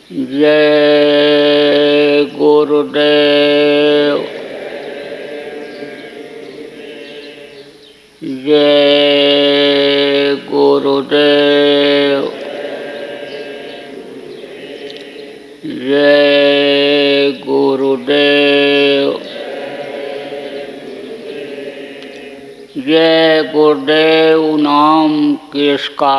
जय गुरुदेव। जय गुरुदेव। जय गुरुदेव। जय गुरुदेव नाम किसका,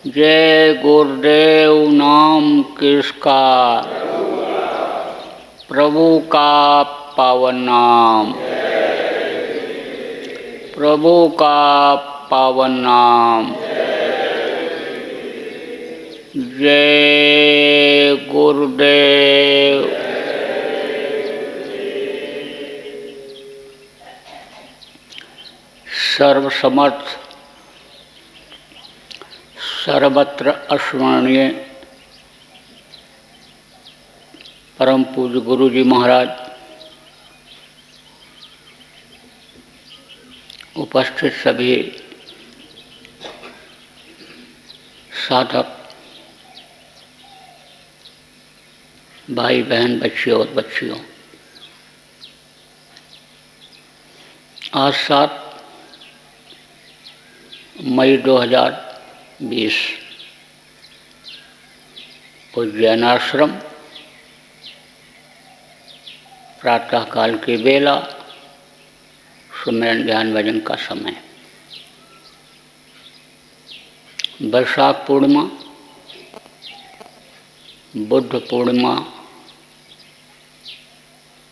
जय गुरुदेव नाम किसका, प्रभु का पावन नाम, प्रभु का पावन नाम। जय गुरुदेव। सर्वसमर्थ सर्वत्र अस्मरणीय परम पूज्य गुरु जी महाराज, उपस्थित सभी साधक भाई बहन, बच्चियों और बच्चियों, आज 7 मई 2020 उज्जैन आश्रम, प्रातःकाल की बेला, सुमिरन ध्यान भजन का समय। वैशाख पूर्णिमा, बुद्ध पूर्णिमा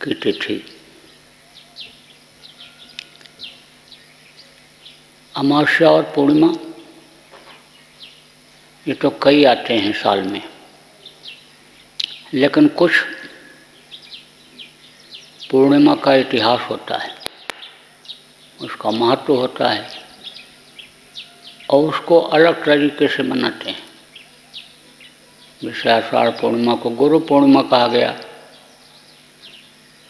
की तिथि। अमावस्या और पूर्णिमा ये तो कई आते हैं साल में, लेकिन कुछ पूर्णिमा का इतिहास होता है, उसका महत्व होता है और उसको अलग तरीके से मनाते हैं। जैसे आषाढ़ पूर्णिमा को गुरु पूर्णिमा कहा गया,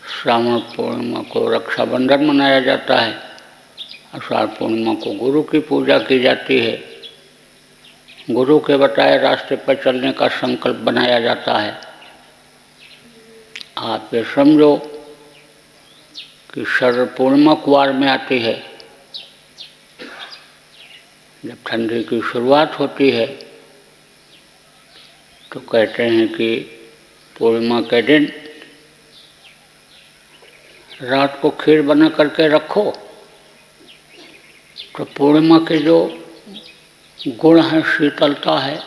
श्रावण पूर्णिमा को रक्षाबंधन मनाया जाता है, आषाढ़ पूर्णिमा को गुरु की पूजा की जाती है, गुरु के बताए रास्ते पर चलने का संकल्प बनाया जाता है। आप ये समझो कि शरद पूर्णिमा कुआर में आती है, जब ठंडी की शुरुआत होती है तो कहते हैं कि पूर्णिमा के दिन रात को खीर बना करके रखो, तो पूर्णिमा के जो गुण है, शीतलता है,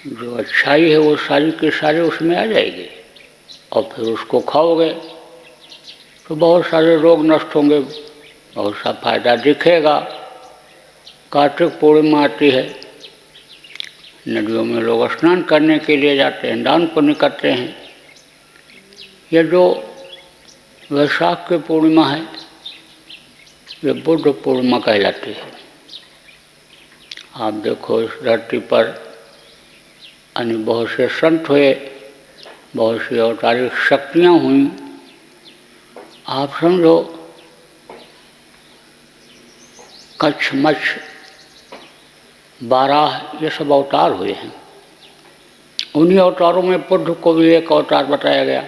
जो अच्छाई है, वो सारी के सारे उसमें आ जाएगी और फिर उसको खाओगे तो बहुत सारे रोग नष्ट होंगे, बहुत सा फायदा दिखेगा। कार्तिक पूर्णिमा आती है, नदियों में लोग स्नान करने के लिए जाते हैं, दान पुण्य करते हैं। ये जो वैशाख की पूर्णिमा है, ये बुद्ध पूर्णिमा कहलाती है। आप देखो, इस धरती पर अन्य बहुत से संत हुए, बहुत सी अवतारिक शक्तियाँ हुई। आप समझो कच्छ, मच्छ, बाराह, ये सब अवतार हुए हैं। उन्हीं अवतारों में बुद्ध को भी एक अवतार बताया गया।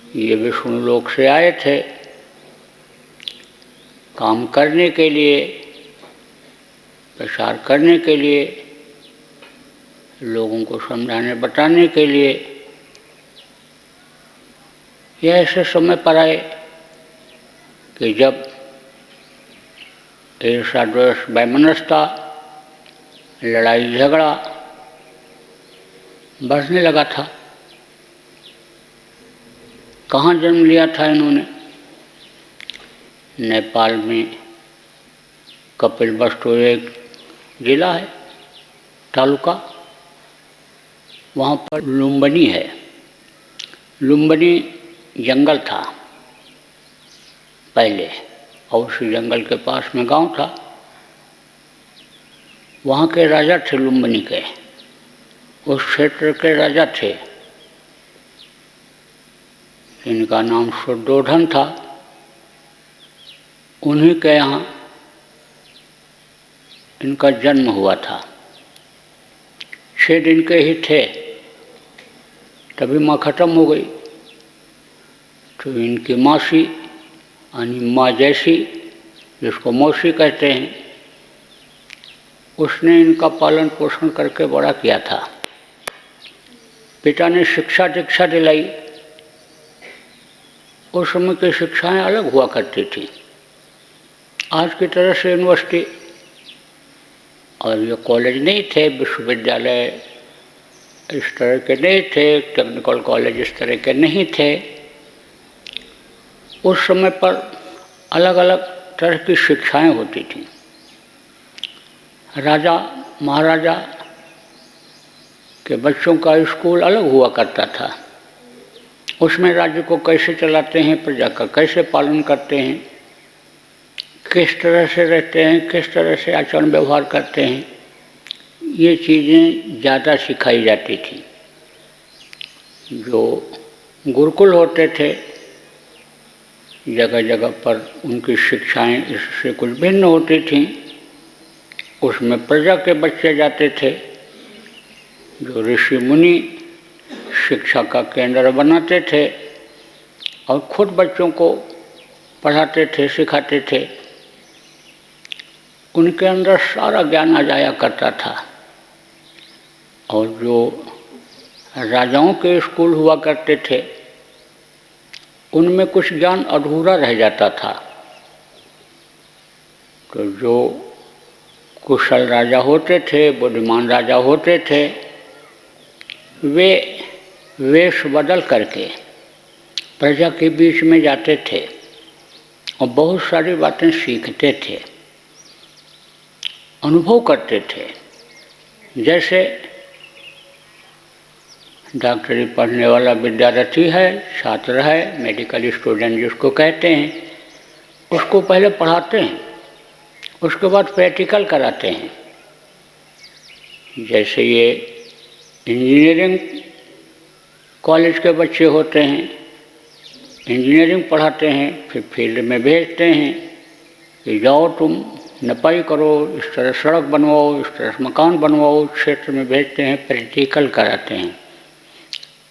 ये विष्णु लोक से आए थे काम करने के लिए, प्रचार करने के लिए, लोगों को समझाने बताने के लिए। यह ऐसे समय पर आए कि जब ईर्ष्या, द्वेष, वैमनस्यता, लड़ाई झगड़ा बढ़ने लगा था। कहाँ जन्म लिया था इन्होंने? नेपाल में कपिलवस्तु एक जिला है, तालुका, वहाँ पर लुम्बिनी है। लुम्बिनी जंगल था पहले, और उसी जंगल के पास में गांव था। वहाँ के राजा थे लुम्बिनी के, उस क्षेत्र के राजा थे। इनका नाम शुद्धोधन था। उन्हीं के यहाँ इनका जन्म हुआ था। 6 दिन के ही थे तभी माँ खत्म हो गई। तो इनकी मासी यानी माँ जैसी, जिसको मौसी कहते हैं, उसने इनका पालन पोषण करके बड़ा किया था। पिता ने शिक्षा दीक्षा दिलाई। उस समय की शिक्षाएं अलग हुआ करती थी, आज की तरह से यूनिवर्सिटी और ये कॉलेज नहीं थे, विश्वविद्यालय इस तरह के नहीं थे, टेक्निकल कॉलेज इस तरह के नहीं थे। उस समय पर अलग अलग तरह की शिक्षाएं होती थीं। राजा महाराजा के बच्चों का स्कूल अलग हुआ करता था। उसमें राज्य को कैसे चलाते हैं, प्रजा का कैसे पालन करते हैं, किस तरह से रहते हैं, किस तरह से आचरण व्यवहार करते हैं, ये चीज़ें ज़्यादा सिखाई जाती थी। जो गुरुकुल होते थे, जगह जगह पर उनकी शिक्षाएं इससे कुछ भिन्न होती थीं। उसमें प्रजा के बच्चे जाते थे, जो ऋषि मुनि शिक्षा का केंद्र बनाते थे और खुद बच्चों को पढ़ाते थे, सिखाते थे। उनके अंदर सारा ज्ञान आ जाया करता था। और जो राजाओं के स्कूल हुआ करते थे, उनमें कुछ ज्ञान अधूरा रह जाता था। तो जो कुशल राजा होते थे, बुद्धिमान राजा होते थे, वे वेश बदल करके प्रजा के बीच में जाते थे और बहुत सारी बातें सीखते थे, अनुभव करते थे। जैसे डॉक्टरी पढ़ने वाला विद्यार्थी है, छात्र है, मेडिकल स्टूडेंट जिसको कहते हैं, उसको पहले पढ़ाते हैं, उसके बाद प्रैक्टिकल कराते हैं। जैसे ये इंजीनियरिंग कॉलेज के बच्चे होते हैं, इंजीनियरिंग पढ़ाते हैं, फिर फील्ड में भेजते हैं कि जाओ तुम नपाई करो, इस तरह सड़क बनवाओ, इस तरह मकान बनवाओ, क्षेत्र में भेजते हैं, प्रैक्टिकल कराते हैं।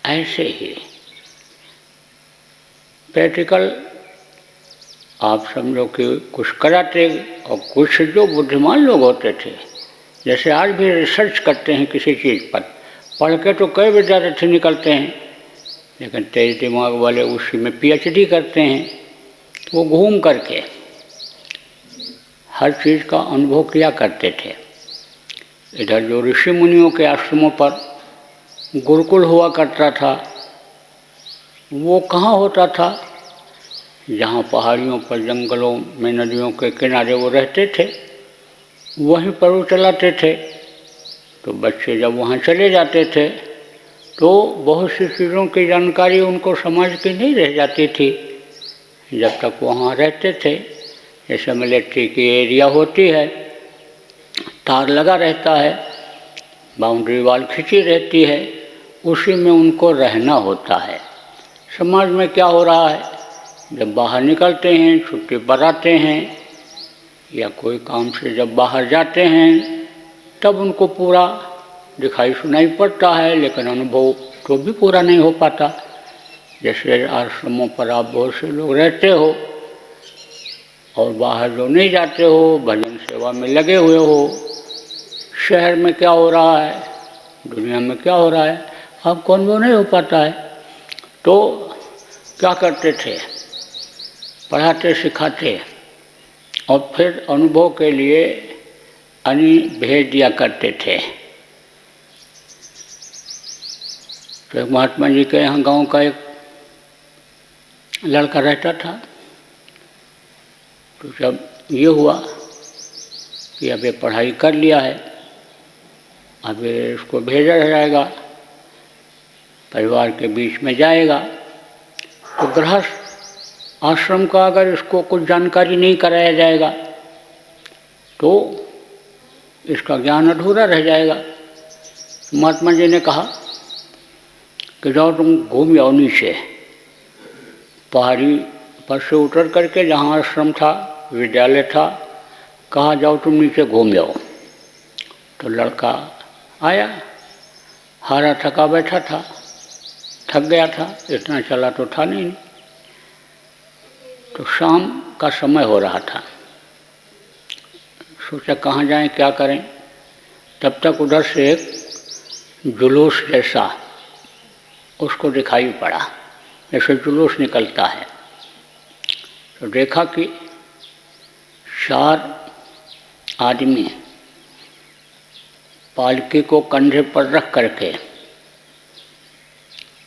ऐसे ही प्रैक्टिकल आप समझो कि कुछ कराते, और कुछ जो बुद्धिमान लोग होते थे, जैसे आज भी रिसर्च करते हैं किसी चीज़ पर, पढ़ के तो कई विद्यार्थी निकलते हैं, लेकिन तेज दिमाग वाले उसी में PhD करते हैं। वो घूम करके हर चीज़ का अनुभव किया करते थे। इधर जो ऋषि मुनियों के आश्रमों पर गुरुकुल हुआ करता था, वो कहाँ होता था? जहाँ पहाड़ियों पर, जंगलों में, नदियों के किनारे वो रहते थे, वहीं पर वो चलाते थे। तो बच्चे जब वहाँ चले जाते थे तो बहुत सी चीज़ों की जानकारी उनको समाज की नहीं रह जाती थी जब तक वहाँ रहते थे। जैसे मिलिट्री की एरिया होती है, तार लगा रहता है, बाउंड्री वाल खिंची रहती है, उसी में उनको रहना होता है। समाज में क्या हो रहा है, जब बाहर निकलते हैं, छुट्टी पर आते हैं या कोई काम से जब बाहर जाते हैं, तब उनको पूरा दिखाई सुनाई पड़ता है, लेकिन अनुभव तो भी पूरा नहीं हो पाता। जैसे आश्रमों पर आप बहुत से लोग रहते हो और बाहर जो नहीं जाते हो, भजन सेवा में लगे हुए हो, शहर में क्या हो रहा है, दुनिया में क्या हो रहा है, आपको अनुभव नहीं हो पाता है। तो क्या करते थे, पढ़ाते सिखाते और फिर अनुभव के लिए भेज दिया करते थे। तो महात्मा जी के यहाँ गांव का एक लड़का रहता था। तो जब ये हुआ कि अब ये पढ़ाई कर लिया है, अब इसको भेजा जाएगा, परिवार के बीच में जाएगा, तो गृहस्थ आश्रम का अगर इसको कुछ जानकारी नहीं कराया जाएगा तो इसका ज्ञान अधूरा रह जाएगा। महात्मा जी ने कहा कि जाओ तुम घूम आओ नीचे, पहाड़ी पर से उतर करके जहाँ आश्रम था, विद्यालय था, कहा जाओ तुम नीचे घूम आओ। तो लड़का आया, हारा थका बैठा था, थक गया था, इतना चला तो था नहीं। तो शाम का समय हो रहा था, सोचा कहाँ जाएं, क्या करें। तब तक उधर से एक जुलूस जैसा उसको दिखाई पड़ा, जैसे जुलूस निकलता है। तो देखा कि 4 आदमी पालकी को कंधे पर रख करके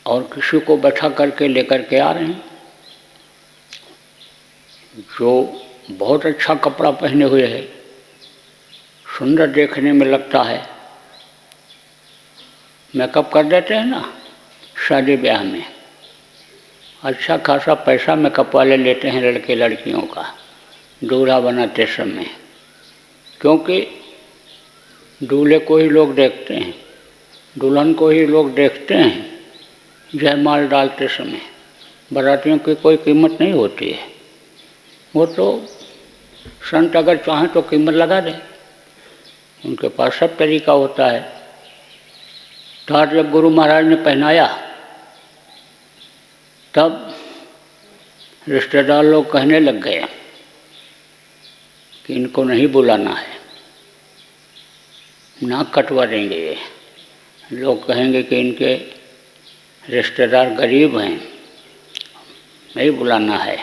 और किसी को बैठा करके लेकर के आ रहे हैं, जो बहुत अच्छा कपड़ा पहने हुए है, सुंदर देखने में लगता है। मेकअप कर देते हैं ना शादी ब्याह में, अच्छा खासा पैसा मेकअप वाले लेते हैं लड़के लड़कियों का दूल्हा बनाते समय, क्योंकि दूल्हे को ही लोग देखते हैं, दुल्हन को ही लोग देखते हैं। जयमाल डालते समय बारातियों की कोई कीमत नहीं होती है, वो तो संत अगर चाहें तो कीमत लगा दें, उनके पास सब तरीका होता है। तो आज जब गुरु महाराज ने पहनाया तब रिश्तेदार लोग कहने लग गए कि इनको नहीं बुलाना है, नाक कटवा देंगे ये, लोग कहेंगे कि इनके रिश्तेदार गरीब हैं, नहीं बुलाना है।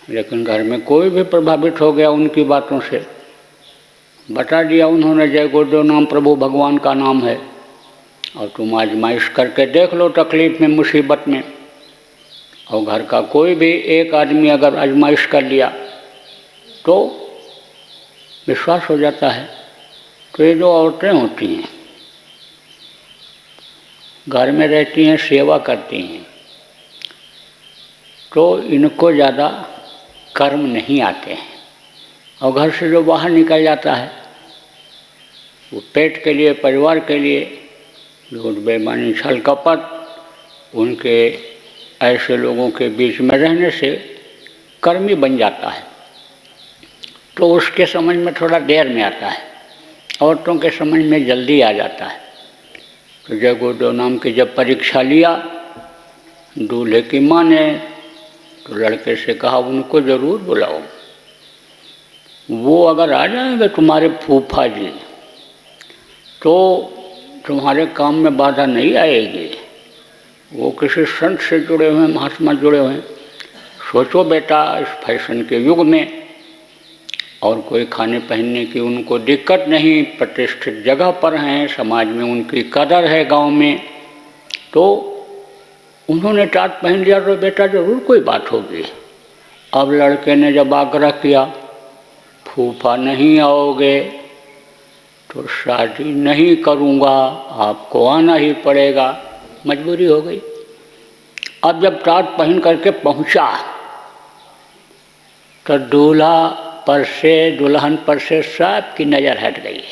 लेकिन घर में कोई भी प्रभावित हो गया उनकी बातों से, बता दिया उन्होंने जय गुरुदेव नाम प्रभु भगवान का नाम है, और तुम आजमाइश करके देख लो तकलीफ में मुसीबत में। और घर का कोई भी एक आदमी अगर आजमाइश कर लिया तो विश्वास हो जाता है। तो ये जो औरतें होती हैं, घर में रहती हैं, सेवा करती हैं, तो इनको ज़्यादा कर्म नहीं आते हैं। और घर से जो बाहर निकल जाता है वो पेट के लिए, परिवार के लिए झूठ बेईमानी छल कपट, उनके ऐसे लोगों के बीच में रहने से कर्मी बन जाता है। तो उसके समझ में थोड़ा देर में आता है, औरतों के समझ में जल्दी आ जाता है। तो जय गुरुदेव नाम की जब परीक्षा लिया दूल्हे की माँ ने, तो लड़के से कहा उनको ज़रूर बुलाओ, वो अगर आ जाएंगे तुम्हारे फूफा जी तो तुम्हारे काम में बाधा नहीं आएगी, वो किसी संत से जुड़े हुए हैं, महात्मा जुड़े हुए हैं। सोचो बेटा, इस फैशन के युग में और कोई खाने पहनने की उनको दिक्कत नहीं, प्रतिष्ठित जगह पर हैं, समाज में उनकी कदर है गांव में, तो उन्होंने टाट पहन लिया तो बेटा ज़रूर कोई बात होगी। अब लड़के ने जब आग्रह किया फूफा नहीं आओगे तो शादी नहीं करूँगा, आपको आना ही पड़ेगा, मजबूरी हो गई। अब जब टाट पहन करके पहुँचा तो दूल्हा पर से, दुल्हन पर से सबकी नज़र हट गई।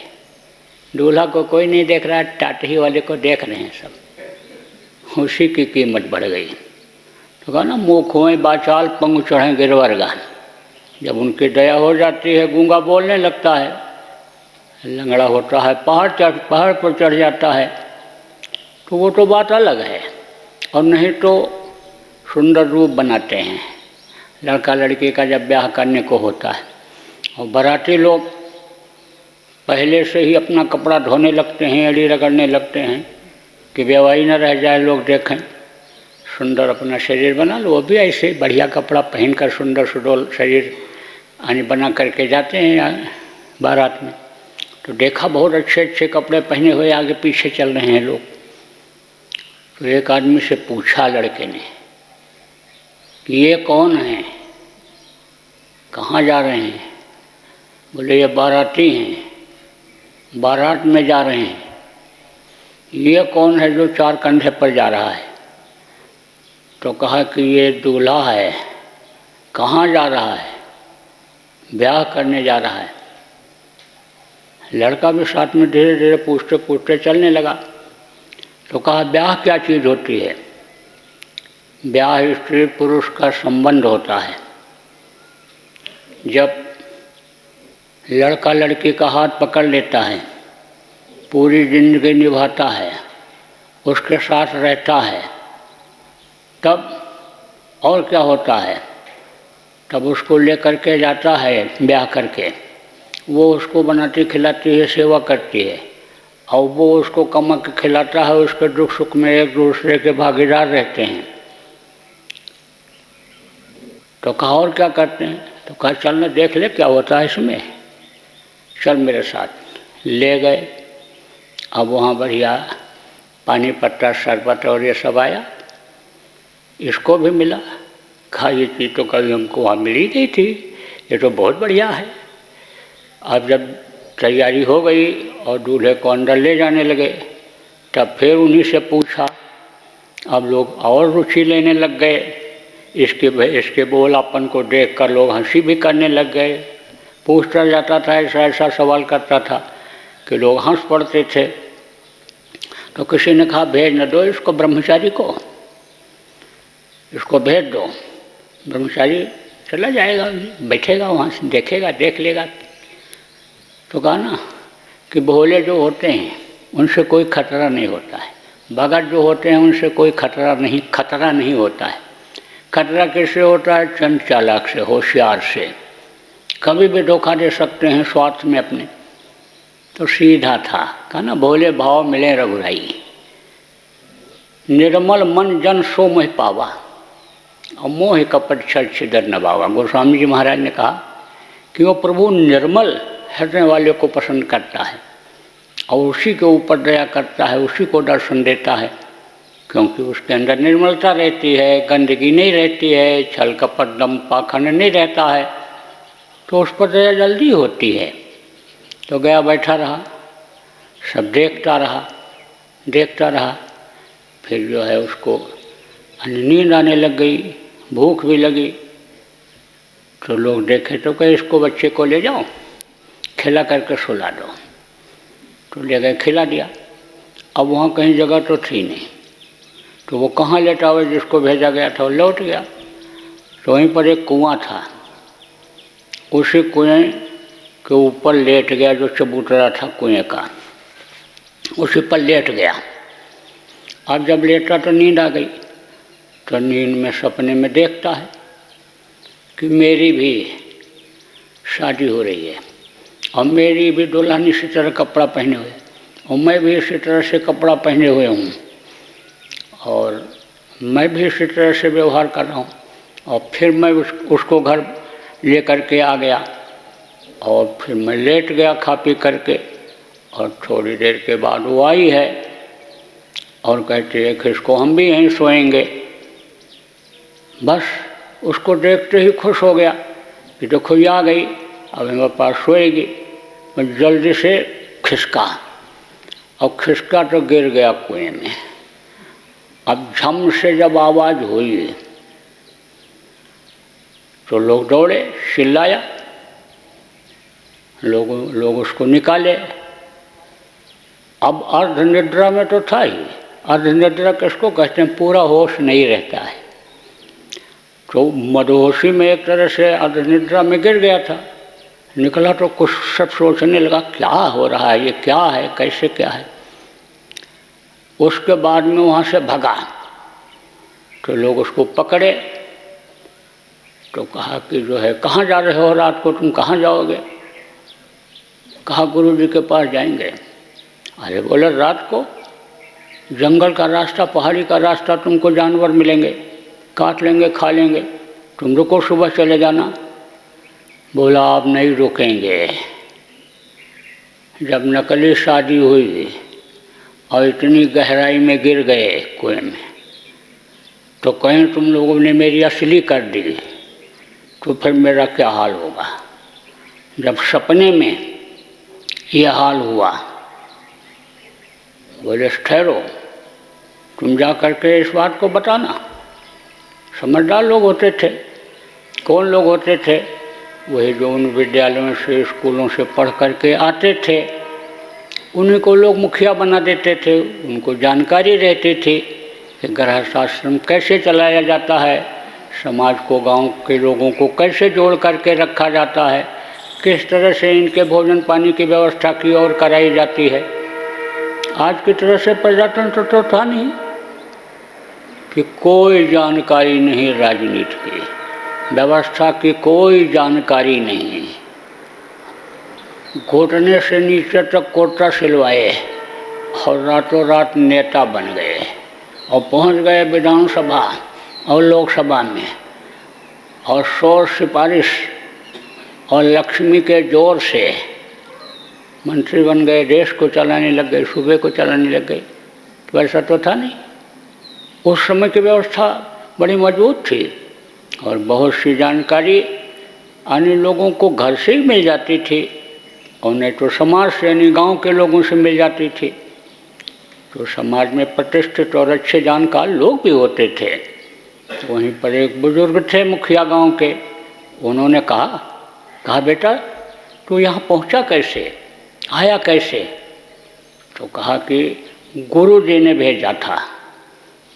दूल्हा को कोई नहीं देख रहा, टाटही वाले को देख रहे हैं सब, उसी की कीमत बढ़ गई। तो कहा ना मुँह खोएं बाचाल पंग चढ़ें गिरवर गान, जब उनकी दया हो जाती है गूंगा बोलने लगता है, लंगड़ा होता है, पहाड़ पर चढ़ जाता है, तो वो तो बात अलग है। और नहीं तो सुंदर रूप बनाते हैं लड़का लड़की का जब ब्याह करने को होता है, और बाराती लोग पहले से ही अपना कपड़ा धोने लगते हैं, एड़ी रगड़ने लगते हैं कि बेवाई न रह जाए, लोग देखें, सुंदर अपना शरीर बना लो। वो भी ऐसे बढ़िया कपड़ा पहनकर सुंदर सुडोल शरीर बना करके जाते हैं बारात में। तो देखा बहुत अच्छे अच्छे कपड़े पहने हुए आगे पीछे चल रहे हैं लोग। तो एक आदमी से पूछा लड़के ने कि ये कौन है, कहाँ जा रहे हैं? बोले ये बाराती हैं, बारात में जा रहे हैं। ये कौन है जो 4 कंधे पर जा रहा है? तो कहा कि ये दूल्हा है। कहाँ जा रहा है? ब्याह करने जा रहा है। लड़का भी साथ में धीरे धीरे पूछते पूछते चलने लगा। तो कहा ब्याह क्या चीज़ होती है? ब्याह स्त्री पुरुष का संबंध होता है। जब लड़का लड़की का हाथ पकड़ लेता है, पूरी जिंदगी निभाता है, उसके साथ रहता है, तब और क्या होता है, तब उसको लेकर के जाता है ब्याह करके, वो उसको बनाती खिलाती है, सेवा करती है, और वो उसको कमा के खिलाता है, उसके दुख सुख में एक दूसरे के भागीदार रहते हैं। तो कहा और क्या करते हैं, तो कहा चल ना देख ले क्या होता है इसमें, चल मेरे साथ। ले गए। अब वहाँ बढ़िया पानी पत्ता शरबत और ये सब आया, इसको भी मिला। कहा ये चीज़ तो कभी हमको वहाँ मिली नहीं थी, ये तो बहुत बढ़िया है। अब जब तैयारी हो गई और दूल्हे को अंदर ले जाने लगे, तब फिर उन्हीं से पूछा। अब लोग और रुचि लेने लग गए, इसके बोलापन को देखकर लोग हंसी भी करने लग गए। पूछता जाता था, ऐसा ऐसा सवाल करता था कि लोग हंस पड़ते थे। तो किसी ने कहा भेज न दो इसको, ब्रह्मचारी को, इसको भेज दो। ब्रह्मचारी चला जाएगा, बैठेगा वहाँ से, देखेगा, देख लेगा। तो कहा ना कि भोले जो होते हैं उनसे कोई खतरा नहीं होता है, भगत जो होते हैं उनसे कोई खतरा नहीं होता है। खतरा किससे होता है? चंद चालाक से, होशियार से, कभी भी धोखा दे सकते हैं स्वार्थ में अपने। तो सीधा था, कहा ना भोले भाव मिले रघुराई, निर्मल मन जन सो मोह पावा, और मोह कपट छल छिदर नभावा। गोस्वामी जी महाराज ने कहा कि वो प्रभु निर्मल हृदय वाले को पसंद करता है और उसी के ऊपर दया करता है, उसी को दर्शन देता है, क्योंकि उसके अंदर निर्मलता रहती है, गंदगी नहीं रहती है, छल कपट दम पाखंड नहीं रहता है, तो उस पर दया जल्दी होती है। तो गया बैठा रहा, सब देखता रहा। फिर जो है उसको नींद आने लग गई, भूख भी लगी। तो लोग देखे तो कहे इसको बच्चे को ले जाओ, खिला करके सुला दो। तो ले गए, खिला दिया। अब वहाँ कहीं जगह तो थी नहीं, तो वो कहाँ लेटा हुआ जिसको भेजा गया था वो लौट गया। तो वहीं पर एक कुआं था, उसी कुएं के ऊपर लेट गया, जो चबूतरा था कुएं का, उसी पर लेट गया। अब जब लेटा तो नींद आ गई। तो नींद में सपने में देखता है कि मेरी भी शादी हो रही है और मेरी भी दुल्हन इसी तरह कपड़ा पहने हुए, और मैं भी इसी तरह से कपड़ा पहने हुए हूँ, और मैं भी इसी तरह से व्यवहार कर रहा हूँ। और फिर मैं उसको घर ले करके आ गया, और फिर मैं लेट गया खा पी करके। और थोड़ी देर के बाद वो आई है और कहती है कि इसको हम भी यहीं सोएंगे। बस उसको देखते ही खुश हो गया कि देखो ये आ गई, अब हमारे पास सोएगी। मैं जल्दी से खिसका, और खिसका तो गिर गया कुएं में। अब झम से जब आवाज़ हुई तो लोग दौड़े, चिल्लाया, लोग उसको निकाले। अब अर्ध निद्रा में तो था ही, अर्ध निद्रा किसको कहते हैं? पूरा होश नहीं रहता है। तो मदहोशी में एक तरह से अर्ध निद्रा में गिर गया था। निकला तो कुछ सब सोचने लगा क्या हो रहा है, ये क्या है, कैसे क्या है। उसके बाद में वहाँ से भगा तो लोग उसको पकड़े। तो कहा कि जो है कहाँ जा रहे हो रात को, तुम कहाँ जाओगे? कहा गुरु जी के पास जाएंगे। अरे बोले रात को? जंगल का रास्ता, पहाड़ी का रास्ता, तुमको जानवर मिलेंगे, काट लेंगे, खा लेंगे, तुम रुको, सुबह चले जाना। बोला आप नहीं रुकेंगे। जब नकली शादी हुई और इतनी गहराई में गिर गए कुएं में, तो कहीं तुम लोगों ने मेरी असली कर दी तो फिर मेरा क्या हाल होगा। जब सपने में यह हाल हुआ, बोले ठहरो, तुम जा करके इस बात को बताना। समझदार लोग होते थे। कौन लोग होते थे? वही जो उन विद्यालयों से, स्कूलों से पढ़ करके आते थे, उन्हीं को लोग मुखिया बना देते थे। उनको जानकारी रहती थी कि गृहस्थ आश्रम कैसे चलाया जाता है, समाज को, गांव के लोगों को कैसे जोड़ करके रखा जाता है, किस तरह से इनके भोजन पानी की व्यवस्था की और कराई जाती है। आज की तरह से प्रजातंत्र तो था नहीं कि कोई जानकारी नहीं, राजनीति की व्यवस्था की कोई जानकारी नहीं। घुटने से नीचे तक कोटा सिलवाए और रातों रात नेता बन गए और पहुंच गए विधानसभा और लोकसभा में, और शोर सिफारिश और लक्ष्मी के जोर से मंत्री बन गए, देश को चलाने लग गए, सूबे को चलाने लग गए। तो ऐसा तो था नहीं। उस समय की व्यवस्था बड़ी मजबूत थी और बहुत सी जानकारी अन्य लोगों को घर से ही मिल जाती थी और नहीं तो समाज से यानी गांव के लोगों से मिल जाती थी। तो समाज में प्रतिष्ठित और अच्छे जानकार लोग भी होते थे। तो वहीं पर एक बुजुर्ग थे मुखिया गांव के, उन्होंने कहा बेटा तू यहाँ पहुँचा कैसे, आया कैसे? तो कहा कि गुरु जी ने भेजा था।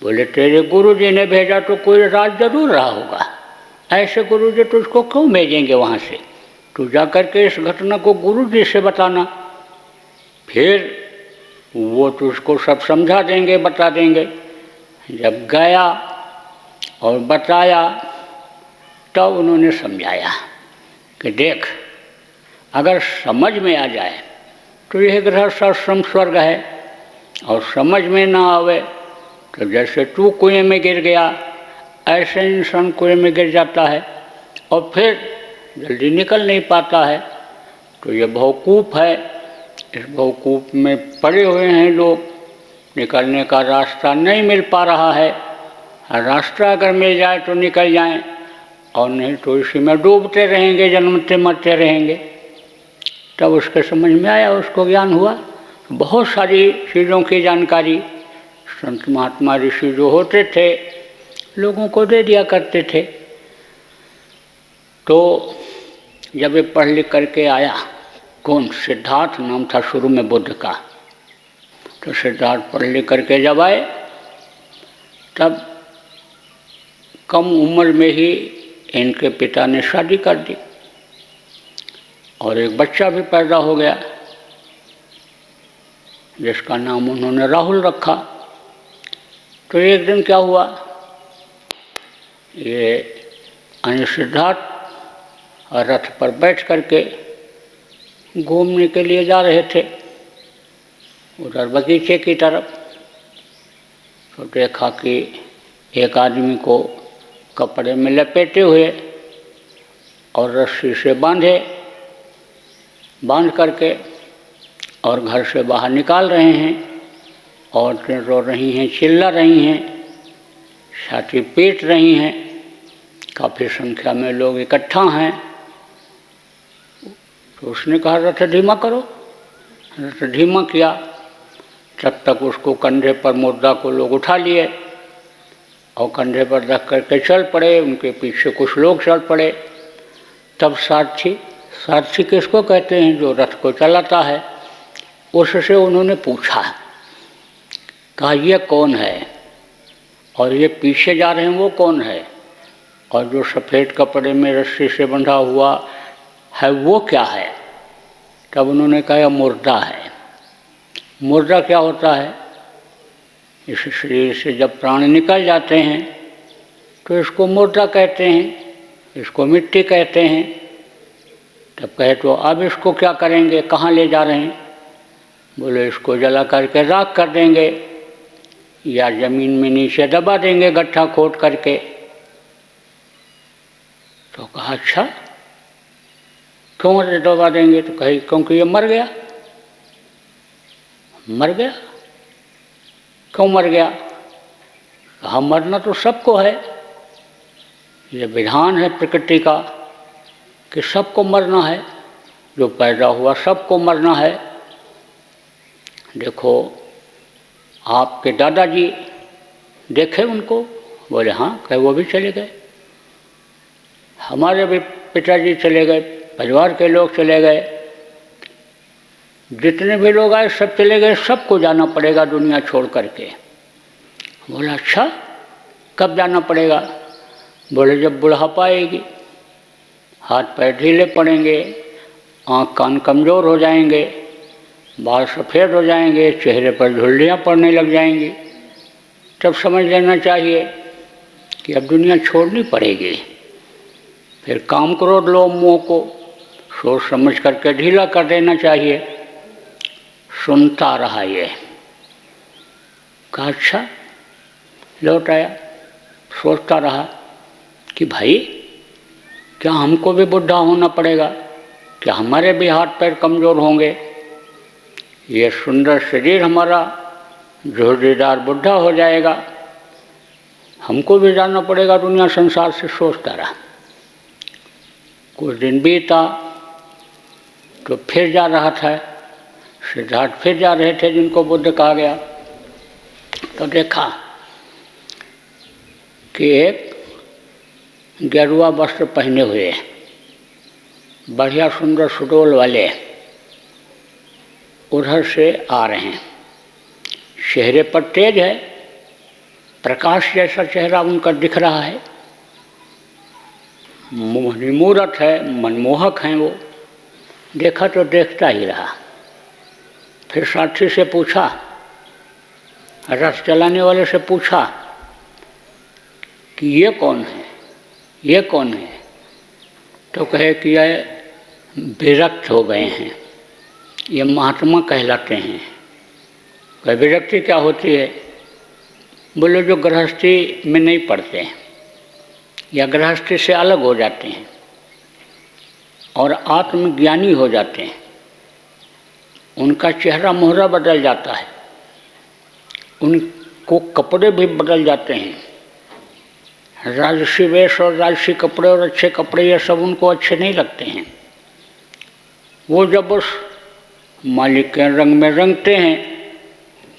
बोले तेरे गुरु जी ने भेजा तो कोई राज जरूर रहा होगा, ऐसे गुरु जी तुझको क्यों भेजेंगे वहाँ से? तू जा कर के इस घटना को गुरु जी से बताना, फिर वो तुझको सब समझा देंगे, बता देंगे। जब गया और बताया तब उन्होंने समझाया कि देख, अगर समझ में आ जाए तो यह गृहस्थ आश्रम स्वर्ग है, और समझ में ना आवे तो जैसे तू कुएं में गिर गया ऐसे इंसान कुएं में गिर जाता है और फिर जल्दी निकल नहीं पाता है। तो ये भवकूप है, इस भवकूप में पड़े हुए हैं लोग, निकलने का रास्ता नहीं मिल पा रहा है। रास्ता अगर मिल जाए तो निकल जाएं, और नहीं तो इसी में डूबते रहेंगे, जन्मते मरते रहेंगे। तब उसके समझ में आया, उसको ज्ञान हुआ। बहुत सारी चीज़ों की जानकारी संत महात्मा ऋषि जो होते थे लोगों को दे दिया करते थे। तो जब ये पढ़ लिख करके आया, कौन, सिद्धार्थ नाम था शुरू में बुद्ध का, तो सिद्धार्थ पढ़ लिख करके जब आए तब कम उम्र में ही इनके पिता ने शादी कर दी और एक बच्चा भी पैदा हो गया जिसका नाम उन्होंने राहुल रखा। तो एक दिन क्या हुआ, ये सिद्धार्थ रथ पर बैठ करके घूमने के लिए जा रहे थे उधर बगीचे की तरफ। तो देखा कि एक आदमी को कपड़े में लपेटे हुए और रस्सी से बांध करके और घर से बाहर निकाल रहे हैं। औरतें रो रही हैं, चिल्ला रही हैं, छाती पीट रही हैं, काफ़ी संख्या में लोग इकट्ठा हैं। तो उसने कहा रथ धीमा करो। रथ धीमा किया, तब तक उसको कंधे पर मुर्दा को लोग उठा लिए और कंधे पर रख करके चल पड़े, उनके पीछे कुछ लोग चल पड़े। तब सारथी किसको कहते हैं, जो रथ को चलाता है, उससे उन्होंने पूछा, कहा ये कौन है और ये पीछे जा रहे हैं वो कौन है, और जो सफ़ेद कपड़े में रस्सी से बंधा हुआ है वो क्या है? तब उन्होंने कहा मुर्दा है। मुर्दा क्या होता है? इस शरीर से जब प्राण निकल जाते हैं तो इसको मुर्दा कहते हैं, इसको मिट्टी कहते हैं। तब कहे तो अब इसको क्या करेंगे, कहाँ ले जा रहे हैं? बोले इसको जला करके राख कर देंगे या ज़मीन में नीचे दबा देंगे गड्ढा खोद करके। तो कहा अच्छा क्यों दबा देंगे? तो कही क्योंकि ये मर गया। क्यों मर गया? कहा मरना तो सबको है, ये विधान है प्रकृति का कि सबको मरना है, जो पैदा हुआ सबको मरना है। देखो आपके दादाजी देखे उनको? बोले हाँ। कहे वो भी चले गए, हमारे भी पिताजी चले गए, परिवार के लोग चले गए, जितने भी लोग आए सब चले गए, सबको जाना पड़ेगा दुनिया छोड़ करके। बोला अच्छा कब जाना पड़ेगा? बोले जब बुढ़ापा आएगी, हाथ पैर ढीले पड़ेंगे आँख कान कमज़ोर हो जाएंगे, बाल सफ़ेद हो जाएंगे, चेहरे पर झुर्रियाँ पड़ने लग जाएंगी। तब समझ लेना चाहिए कि अब दुनिया छोड़नी पड़ेगी। फिर काम क्रोध लोभ मोह को सोच समझ करके ढीला कर देना चाहिए। सुनता रहा ये, कहा अच्छा, लौट आया। सोचता रहा कि भाई क्या हमको भी बुढ़ा होना पड़ेगा, क्या हमारे भी हाथ पैर कमज़ोर होंगे, ये सुंदर शरीर हमारा झुर्रीदार बुढ़ा हो जाएगा, हमको भी जाना पड़ेगा दुनिया संसार से। सोचता रहा। कुछ दिन बीता तो फिर जा रहा था, सिद्धार्थ फिर जा रहे थे जिनको बुद्ध कहा गया, तो देखा कि एक गेरुआ वस्त्र पहने हुए बढ़िया सुंदर सुडोल वाले उधर से आ रहे हैं। चेहरे पर तेज है, प्रकाश जैसा चेहरा उनका दिख रहा है, मूरत है, मनमोहक हैं वो। देखा तो देखता ही रहा। फिर साथी से पूछा, रथ चलाने वाले से पूछा कि ये कौन है, ये कौन है? तो कहे कि ये विरक्त हो गए हैं, ये महात्मा कहलाते हैं। कहे विरक्ति क्या होती है? बोले जो गृहस्थी में नहीं पड़ते हैं या गृहस्थी से अलग हो जाते हैं और आत्मज्ञानी हो जाते हैं, उनका चेहरा मोहरा बदल जाता है, उनको कपड़े भी बदल जाते हैं। राजसी वेश और राजसी कपड़े और अच्छे कपड़े ये सब उनको अच्छे नहीं लगते हैं। वो जब उस मालिक के रंग में रंगते हैं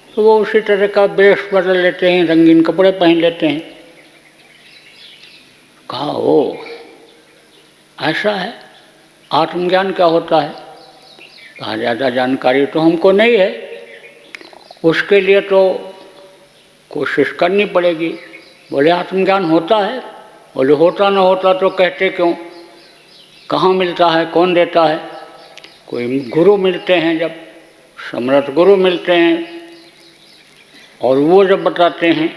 तो वो उसी तरह का वेश बदल लेते हैं, रंगीन कपड़े पहन लेते हैं। कहा ओ ऐसा है, आत्मज्ञान क्या होता है? कहा ज़्यादा जानकारी तो हमको नहीं है, उसके लिए तो कोशिश करनी पड़ेगी। बोले आत्मज्ञान होता है? बोले होता ना होता तो कहते क्यों? कहाँ मिलता है, कौन देता है? कोई गुरु मिलते हैं, जब समर्थ गुरु मिलते हैं और वो जब बताते हैं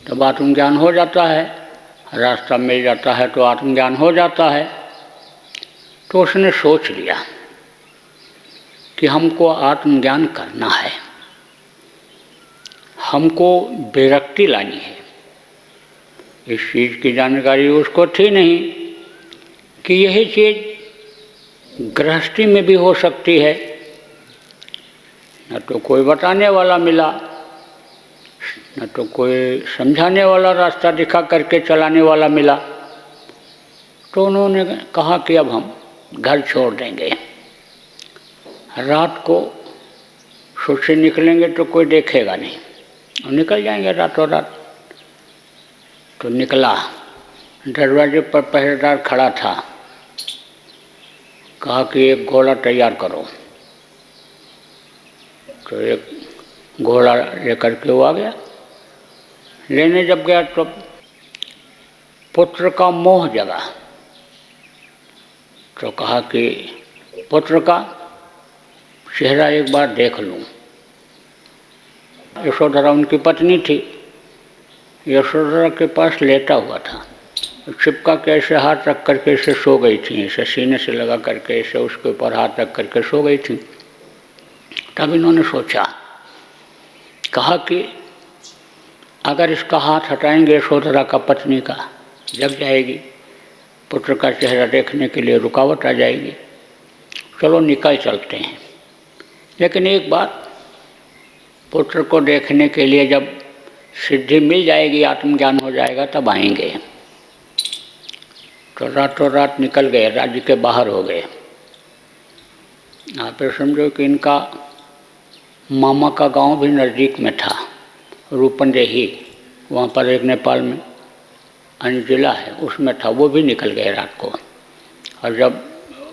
तब आत्मज्ञान हो जाता है, रास्ता मिल जाता है तो आत्मज्ञान हो जाता है। तो उसने सोच लिया कि हमको आत्मज्ञान करना है, हमको विरक्ति लानी है। इस चीज़ की जानकारी उसको थी नहीं कि यही चीज़ गृहस्थी में भी हो सकती है। न तो कोई बताने वाला मिला, न तो कोई समझाने वाला, रास्ता दिखा करके चलाने वाला मिला। तो उन्होंने कहा कि अब हम घर छोड़ देंगे, रात को सुख से निकलेंगे तो कोई देखेगा नहीं, और निकल जाएंगे रातों रात। तो निकला, दरवाजे पर पहरेदार खड़ा था। कहा कि एक घोड़ा तैयार करो। तो एक घोड़ा लेकर के वो आ गया। लेने जब गया तो पुत्र का मोह जगा। तो कहा कि पुत्र का चेहरा एक बार देख लूँ। यशोधरा उनकी पत्नी थी, यशोधरा के पास लेटा हुआ था, चिपका के ऐसे हाथ रख करके ऐसे सो गई थी, ऐसे सीने से लगा करके ऐसे उसके ऊपर हाथ रख करके सो गई थी। तब इन्होंने सोचा, कहा कि अगर इसका हाथ हटाएंगे यशोधरा का पत्नी का, जग जाएगी, पुत्र का चेहरा देखने के लिए रुकावट आ जाएगी, चलो निकल चलते हैं। लेकिन एक बार पुत्र को देखने के लिए जब सिद्धि मिल जाएगी, आत्मज्ञान हो जाएगा, तब आएंगे। तो रातों रात निकल गए, राज्य के बाहर हो गए। आप समझो कि इनका मामा का गांव भी नज़दीक में था, रूपंदेही, वहाँ पर एक नेपाल में अन्य जिला है, उसमें था। वो भी निकल गए रात को। और जब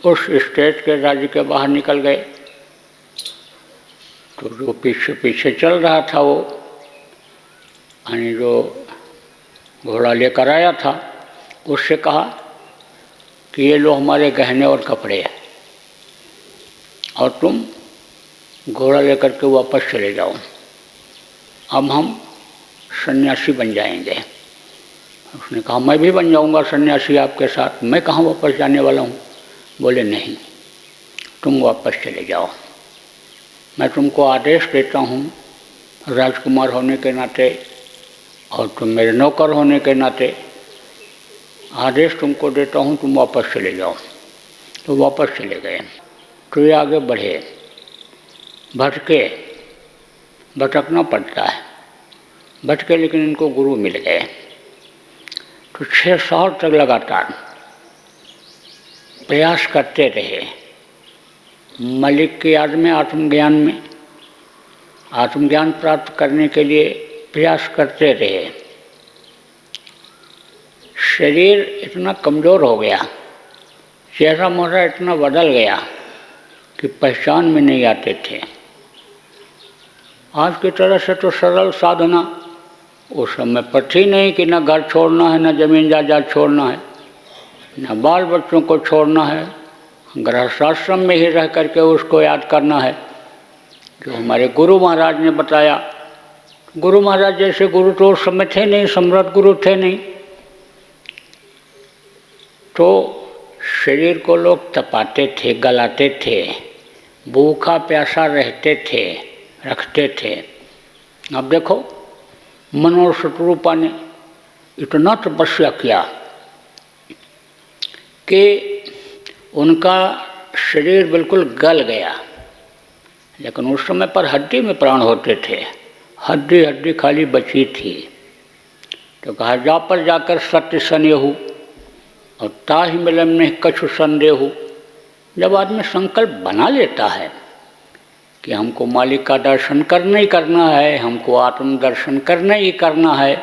उस स्टेट के राज्य के बाहर निकल गए तो जो पीछे पीछे चल रहा था वो, यानी जो घोड़ा लेकर आया था, उससे कहा कि ये लो हमारे गहने और कपड़े हैं, और तुम घोड़ा लेकर के वापस चले जाओ, अब हम सन्यासी बन जाएंगे। उसने कहा मैं भी बन जाऊंगा सन्यासी आपके साथ, मैं कहाँ वापस जाने वाला हूँ। बोले नहीं, तुम वापस चले जाओ, मैं तुमको आदेश देता हूँ राजकुमार होने के नाते और तुम मेरे नौकर होने के नाते आदेश तुमको देता हूँ, तुम वापस चले जाओ। तो वापस चले गए। तो ये आगे बढ़े, भटकना पड़ता है, भटके लेकिन इनको गुरु मिल गए। तो 6 साल तक लगातार प्रयास करते रहे मलिक की याद में, आत्मज्ञान प्राप्त करने के लिए प्रयास करते रहे। शरीर इतना कमज़ोर हो गया, चेहरा मोहरा इतना बदल गया कि पहचान में नहीं आते थे। आज की तरह से तो सरल साधना उस समय पर थी नहीं कि न घर छोड़ना है, न जमीन जायदाद छोड़ना है, न बाल बच्चों को छोड़ना है, गृहस्थाश्रम में ही रह करके उसको याद करना है। जो हमारे गुरु महाराज ने बताया, गुरु महाराज जैसे गुरु तो उस समय थे नहीं, सम्राट गुरु थे नहीं, तो शरीर को लोग तपाते थे, गलाते थे, भूखा प्यासा रखते थे। अब देखो मनोहर शत्रुपा ने इतना तपस्या किया कि उनका शरीर बिल्कुल गल गया, लेकिन उस समय पर हड्डी में प्राण होते थे, हड्डी खाली बची थी। तो कहा जा पर जाकर सत्य सनेहु और ताहि मिलन में कछु संदेहु। जब आदमी संकल्प बना लेता है कि हमको मालिक का दर्शन करना ही करना है, हमको आत्म दर्शन करना ही करना है,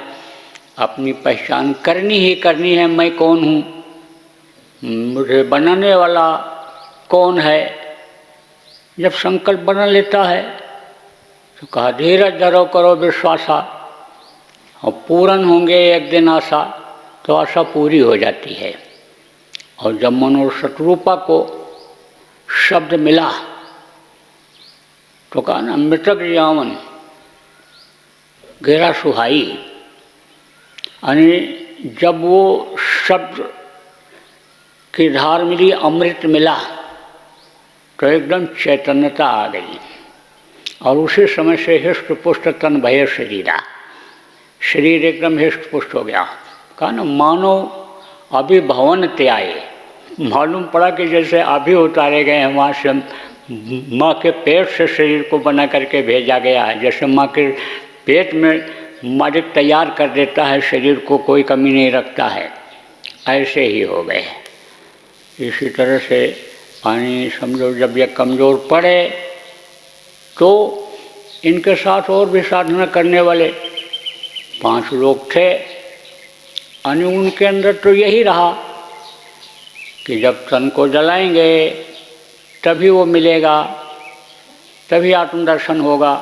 अपनी पहचान करनी ही करनी है, मैं कौन हूँ, मुझे बनाने वाला कौन है, जब संकल्प बना लेता है तो कहा धीरज धरो करो विश्वासा, और पूर्ण होंगे एक दिन आशा, तो आशा पूरी हो जाती है। और जब मनोहर शत्रुपा को शब्द मिला तो कहा ना मृतक जियावन घेरा सुहाई, यानी जब वो शब्द की धार मिली, अमृत मिला, तो एकदम चैतन्यता आ गई। और उसी समय से हृष्ट पुष्ट तन भय शरीरा, शरीर एकदम हृष्ट पुष्ट हो गया। कहा ना मानो अभी भवन ते आए, मालूम पड़ा कि जैसे अभी उतारे गए हैं वहाँ से, माँ के पेट से शरीर को बना करके भेजा गया है। जैसे माँ के पेट में मालिक तैयार कर देता है शरीर को, कोई कमी नहीं रखता है, ऐसे ही हो गए। इसी तरह से पानी समझो जब ये कमज़ोर पड़े तो इनके साथ और भी साधना करने वाले 5 लोग थे। यानी उनके अंदर तो यही रहा कि जब तन को जलाएंगे तभी वो मिलेगा, तभी आत्मदर्शन होगा।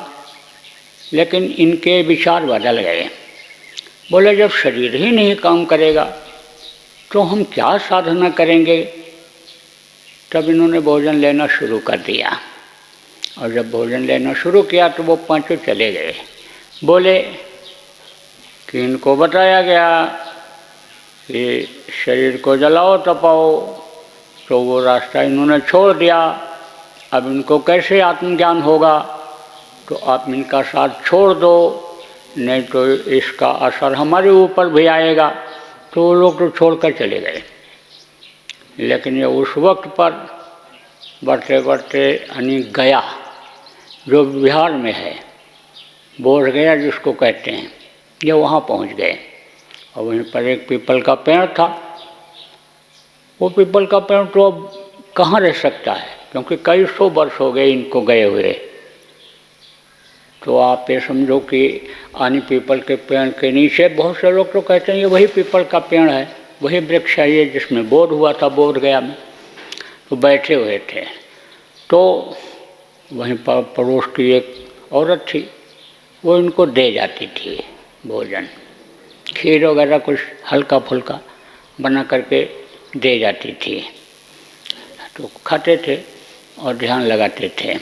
लेकिन इनके विचार बदल गए, बोले जब शरीर ही नहीं काम करेगा तो हम क्या साधना करेंगे। तब इन्होंने भोजन लेना शुरू कर दिया, और जब भोजन लेना शुरू किया तो वो 5 चले गए। बोले कि इनको बताया गया कि शरीर को जलाओ तपाओ, तो वो रास्ता इन्होंने छोड़ दिया। अब इनको कैसे आत्मज्ञान होगा, तो आप इनका साथ छोड़ दो, नहीं तो इसका असर हमारे ऊपर भी आएगा। तो वो लोग तो छोड़कर चले गए। लेकिन ये उस वक्त पर बढ़ते बढ़ते यानी गया, जो बिहार में है, बोध गया जिसको कहते हैं, ये वहाँ पहुँच गए। और वहीं पर एक पीपल का पेड़ था। वो पीपल का पेड़ तो अब कहाँ रह सकता है, क्योंकि कई 100 वर्ष हो गए इनको गए हुए। तो आप ये समझो कि आनी पीपल के पेड़ के नीचे बहुत से लोग तो कहते हैं ये वही पीपल का पेड़ है, वही वृक्ष है ये जिसमें बोध हुआ था बोध गया में। तो बैठे हुए थे, तो वहीं पर पड़ोस की एक औरत थी, वो इनको दे जाती थी भोजन, खीर वगैरह कुछ हल्का फुल्का बना करके दे जाती थी। तो खाते थे। और ध्यान लगाते थे।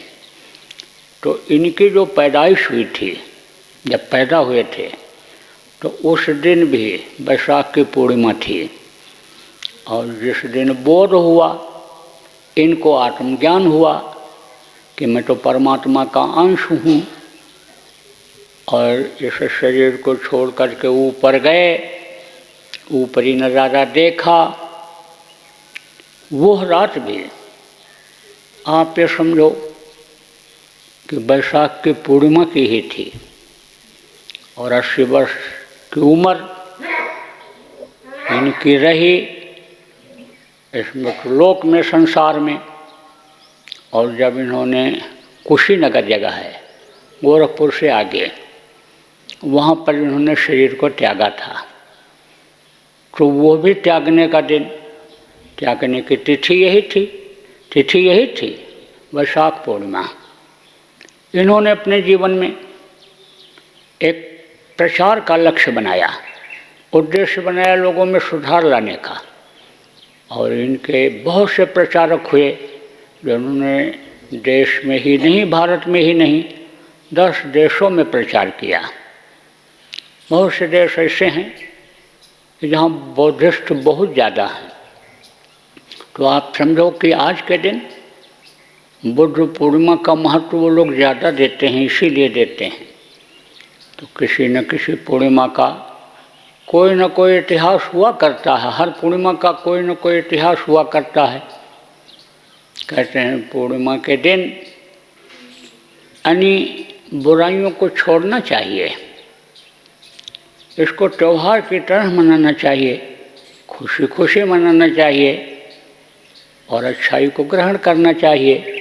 तो इनकी जो पैदाइश हुई थी, जब पैदा हुए थे, तो उस दिन भी बैसाख की पूर्णिमा थी। और जिस दिन बोध हुआ, इनको आत्मज्ञान हुआ कि मैं तो परमात्मा का अंश हूँ, और इस शरीर को छोड़ करके ऊपर गए, ऊपरी नज़ारा देखा। वो रात भी आप ये समझो कि बैसाख की पूर्णिमा की ही थी, और 80 वर्ष की उम्र इनकी रही इस लोक में, संसार में। और जब इन्होंने कुशीनगर जगह है गोरखपुर से आगे, वहाँ पर इन्होंने शरीर को त्यागा था, तो वो भी त्यागने का दिन, त्यागने की तिथि यही थी बैसाख पूर्णिमा। इन्होंने अपने जीवन में एक प्रचार का लक्ष्य बनाया, उद्देश्य बनाया लोगों में सुधार लाने का। और इनके बहुत से प्रचारक हुए जिन्होंने देश में ही नहीं, भारत में ही नहीं, 10 देशों में प्रचार किया। बहुत से देश ऐसे हैं कि जहाँ बौद्धिस्ट बहुत ज़्यादा हैं। तो आप समझो कि आज के दिन बुद्ध पूर्णिमा का महत्व वो लोग ज़्यादा देते हैं, इसीलिए देते हैं। तो किसी न किसी पूर्णिमा का कोई न कोई इतिहास हुआ करता है, हर पूर्णिमा का कोई न कोई इतिहास हुआ करता है। कहते हैं पूर्णिमा के दिन अन्य बुराइयों को छोड़ना चाहिए, इसको त्यौहार की तरह मनाना चाहिए, खुशी खुशी मनाना चाहिए और अच्छाई को ग्रहण करना चाहिए।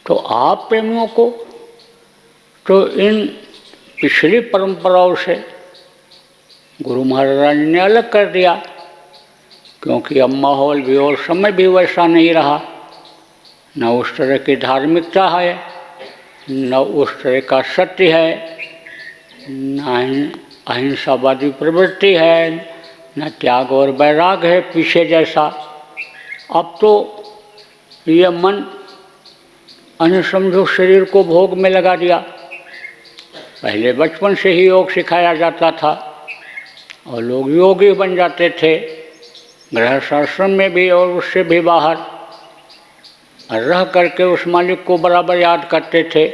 तो आप प्रेमियों को तो इन पिछली परंपराओं से गुरु महाराज ने अलग कर दिया, क्योंकि अब माहौल भी और समय भी वैसा नहीं रहा। न उस तरह की धार्मिकता है, न उस तरह का सत्य है, न अहिंसावादी प्रवृत्ति है, न त्याग और वैराग है पीछे जैसा। अब तो ये मन समझो शरीर को भोग में लगा दिया। पहले बचपन से ही योग सिखाया जाता था और लोग योगी बन जाते थे, गृहस्थाश्रम में भी और उससे भी बाहर रह करके उस मालिक को बराबर याद करते थे।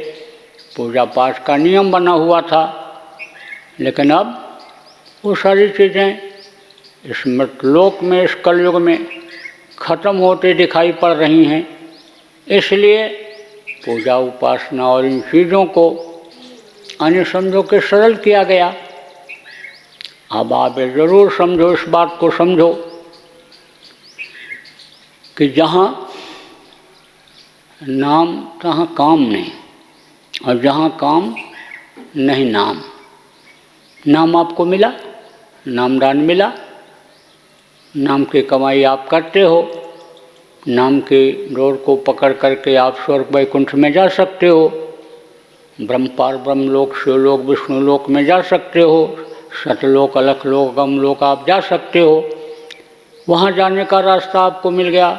पूजा पाठ का नियम बना हुआ था। लेकिन अब वो सारी चीज़ें इस मृतलोक में, इस कलयुग में खत्म होते दिखाई पड़ रही हैं। इसलिए पूजा उपासना और इन चीज़ों को अन्य समझो के सरल किया गया। अब आप ज़रूर समझो, इस बात को समझो कि जहाँ नाम तहाँ काम नहीं, और जहाँ काम नहीं नाम। नाम आपको मिला, नामदान मिला, नाम की कमाई आप करते हो, नाम की डोर को पकड़ करके आप स्वर्ग वैकुंठ में जा सकते हो, ब्रह्मपार ब्रह्मलोक, शिवलोक, विष्णुलोक में जा सकते हो, सतलोक, अलखलोक, गमलोक आप जा सकते हो। वहाँ जाने का रास्ता आपको मिल गया।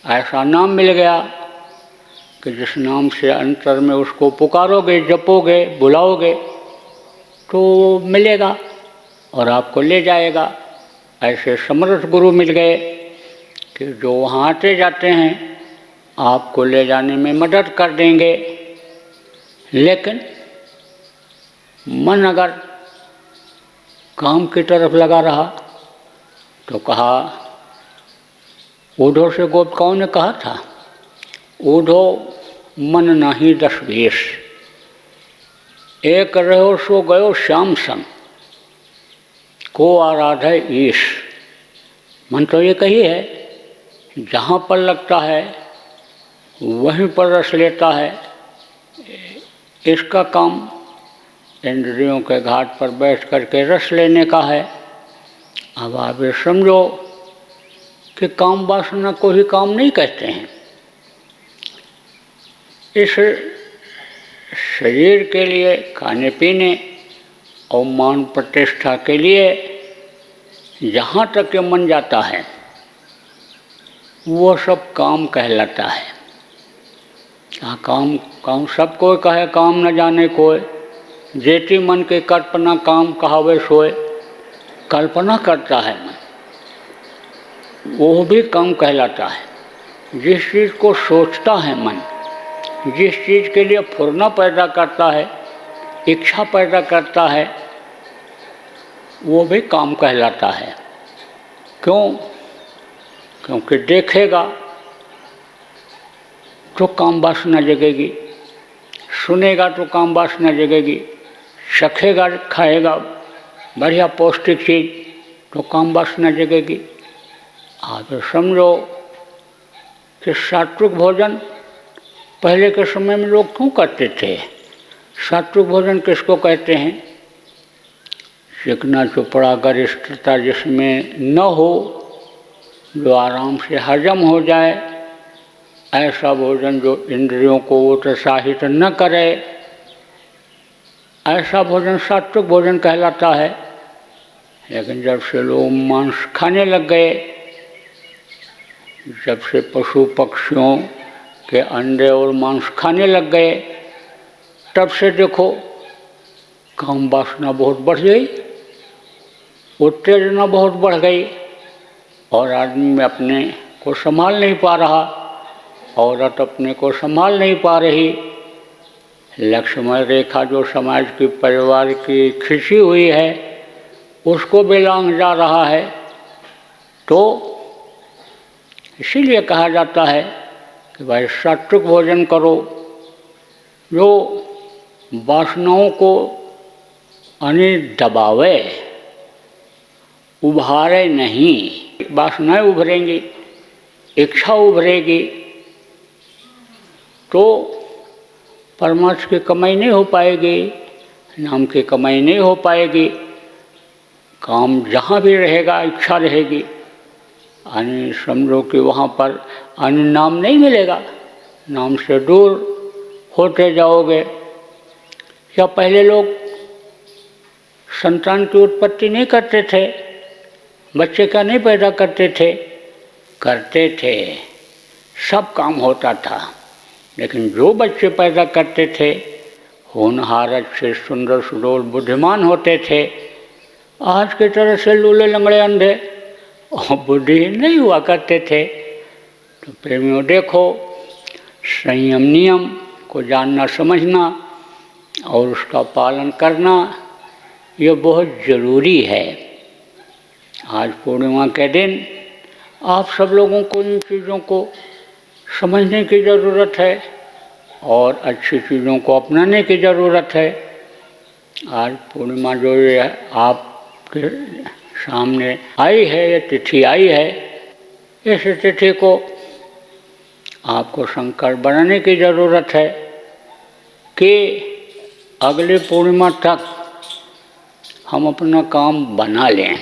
ऐसा नाम मिल गया कि जिस नाम से अंतर में उसको पुकारोगे, जपोगे, बुलाओगे तो मिलेगा और आपको ले जाएगा। ऐसे समर्थ गुरु मिल गए कि जो वहाँ आते जाते हैं आपको ले जाने में मदद कर देंगे। लेकिन मन अगर काम की तरफ लगा रहा तो कहा, ऊढ़ो से गोपिकाओं ने कहा था, ऊढ़ो मन नाही 10-20, एक रहो सो गयो श्याम संग, को आराधे ईश। मन तो ये कही है, जहाँ पर लगता है वहीं पर रस लेता है। इसका काम इंद्रियों के घाट पर बैठ करके रस लेने का है। अब आप ये समझो कि काम वासना को ही काम नहीं कहते हैं। इस शरीर के लिए, खाने पीने और मान प्रतिष्ठा के लिए जहाँ तक ये मन जाता है वो सब काम कहलाता है। हाँ, काम काम सब कोई कहे काम न जाने कोई, जेठी मन के कल्पना काम कहावे सोए। कल्पना करता है मन, वो भी काम कहलाता है। जिस चीज़ को सोचता है मन, जिस चीज़ के लिए फुरना पैदा करता है, इच्छा पैदा करता है, वो भी काम कहलाता है। क्यों? क्योंकि देखेगा तो काम वासना जगेगी, सुनेगा तो काम वासना जगेगी, चखेगा खाएगा बढ़िया पौष्टिक चीज़ तो काम वासना जगेगी। आप समझो कि सात्विक भोजन पहले के समय में लोग क्यों करते थे? सात्विक भोजन किसको कहते हैं? चिकना चुपड़ा गरिष्ठता जिसमें न हो, जो आराम से हजम हो जाए, ऐसा भोजन जो इंद्रियों को उत्साहित न करे, ऐसा भोजन सात्विक भोजन कहलाता है। लेकिन जब से लोग मांस खाने लग गए, जब से पशु पक्षियों के अंडे और मांस खाने लग गए, तब से देखो काम वासना बहुत बढ़ गई, उत्तेजना बहुत बढ़ गई, और आदमी अपने को संभाल नहीं पा रहा, औरत अपने को संभाल नहीं पा रही। लक्ष्मण रेखा जो समाज की परिवार की खिंची हुई है, उसको भी लांघ जा रहा है। तो इसीलिए कहा जाता है कि भाई सात्विक भोजन करो, जो वासनाओं को दबावे, उभारे नहीं। वासनाएं उभरेंगी, इच्छा उभरेगी, तो परमार्थ की कमाई नहीं हो पाएगी, नाम की कमाई नहीं हो पाएगी। काम जहाँ भी रहेगा इच्छा रहेगी, अन्य समझो कि वहाँ पर अन्य नाम नहीं मिलेगा, नाम से दूर होते जाओगे। या पहले लोग संतान की उत्पत्ति नहीं करते थे, बच्चे का नहीं पैदा करते थे, करते थे, सब काम होता था। लेकिन जो बच्चे पैदा करते थे होनहार, अच्छे, सुंदर, सुडौल, बुद्धिमान होते थे। आज की तरह से लूले लंगड़े अंधे और बुद्धि नहीं हुआ करते थे। तो प्रेमियों देखो, संयम नियम को जानना समझना और उसका पालन करना ये बहुत ज़रूरी है। आज पूर्णिमा के दिन आप सब लोगों को इन चीज़ों को समझने की ज़रूरत है और अच्छी चीज़ों को अपनाने की ज़रूरत है। आज पूर्णिमा जो ये आपके सामने आई है, ये तिथि आई है, इस तिथि को आपको संकल्प बनाने की ज़रूरत है कि अगली पूर्णिमा तक हम अपना काम बना लें,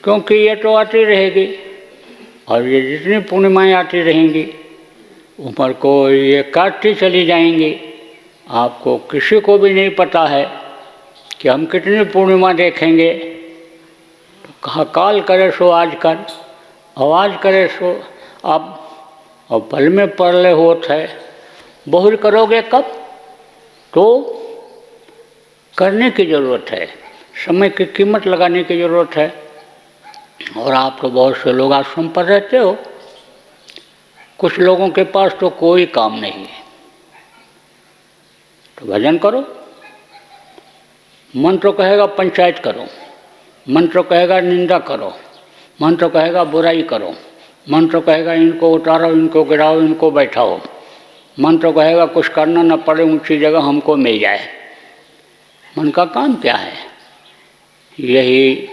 क्योंकि ये तो आती रहेगी और ये जितनी पूर्णिमाएँ आती रहेंगी उम्र को ये काटती चली जाएंगी। आपको किसी को भी नहीं पता है कि हम कितनी पूर्णिमा देखेंगे। तो कहा काल करे सो आज कर, आवाज़ करे सो अब, और पल में परले होत है। बहुल करोगे कब? तो करने की ज़रूरत है, समय की कीमत लगाने की ज़रूरत है। और आप तो बहुत से लोग आश्रम पर रहते हो, कुछ लोगों के पास तो कोई काम नहीं है, तो भजन करो। मन तो कहेगा पंचायत करो, मन तो कहेगा निंदा करो, मन तो कहेगा बुराई करो, मन तो कहेगा इनको उतारो, इनको गिराओ, इनको बैठाओ, मन तो कहेगा कुछ करना न पड़े, ऊंची जगह हमको मिल जाए। मन का काम क्या है? यही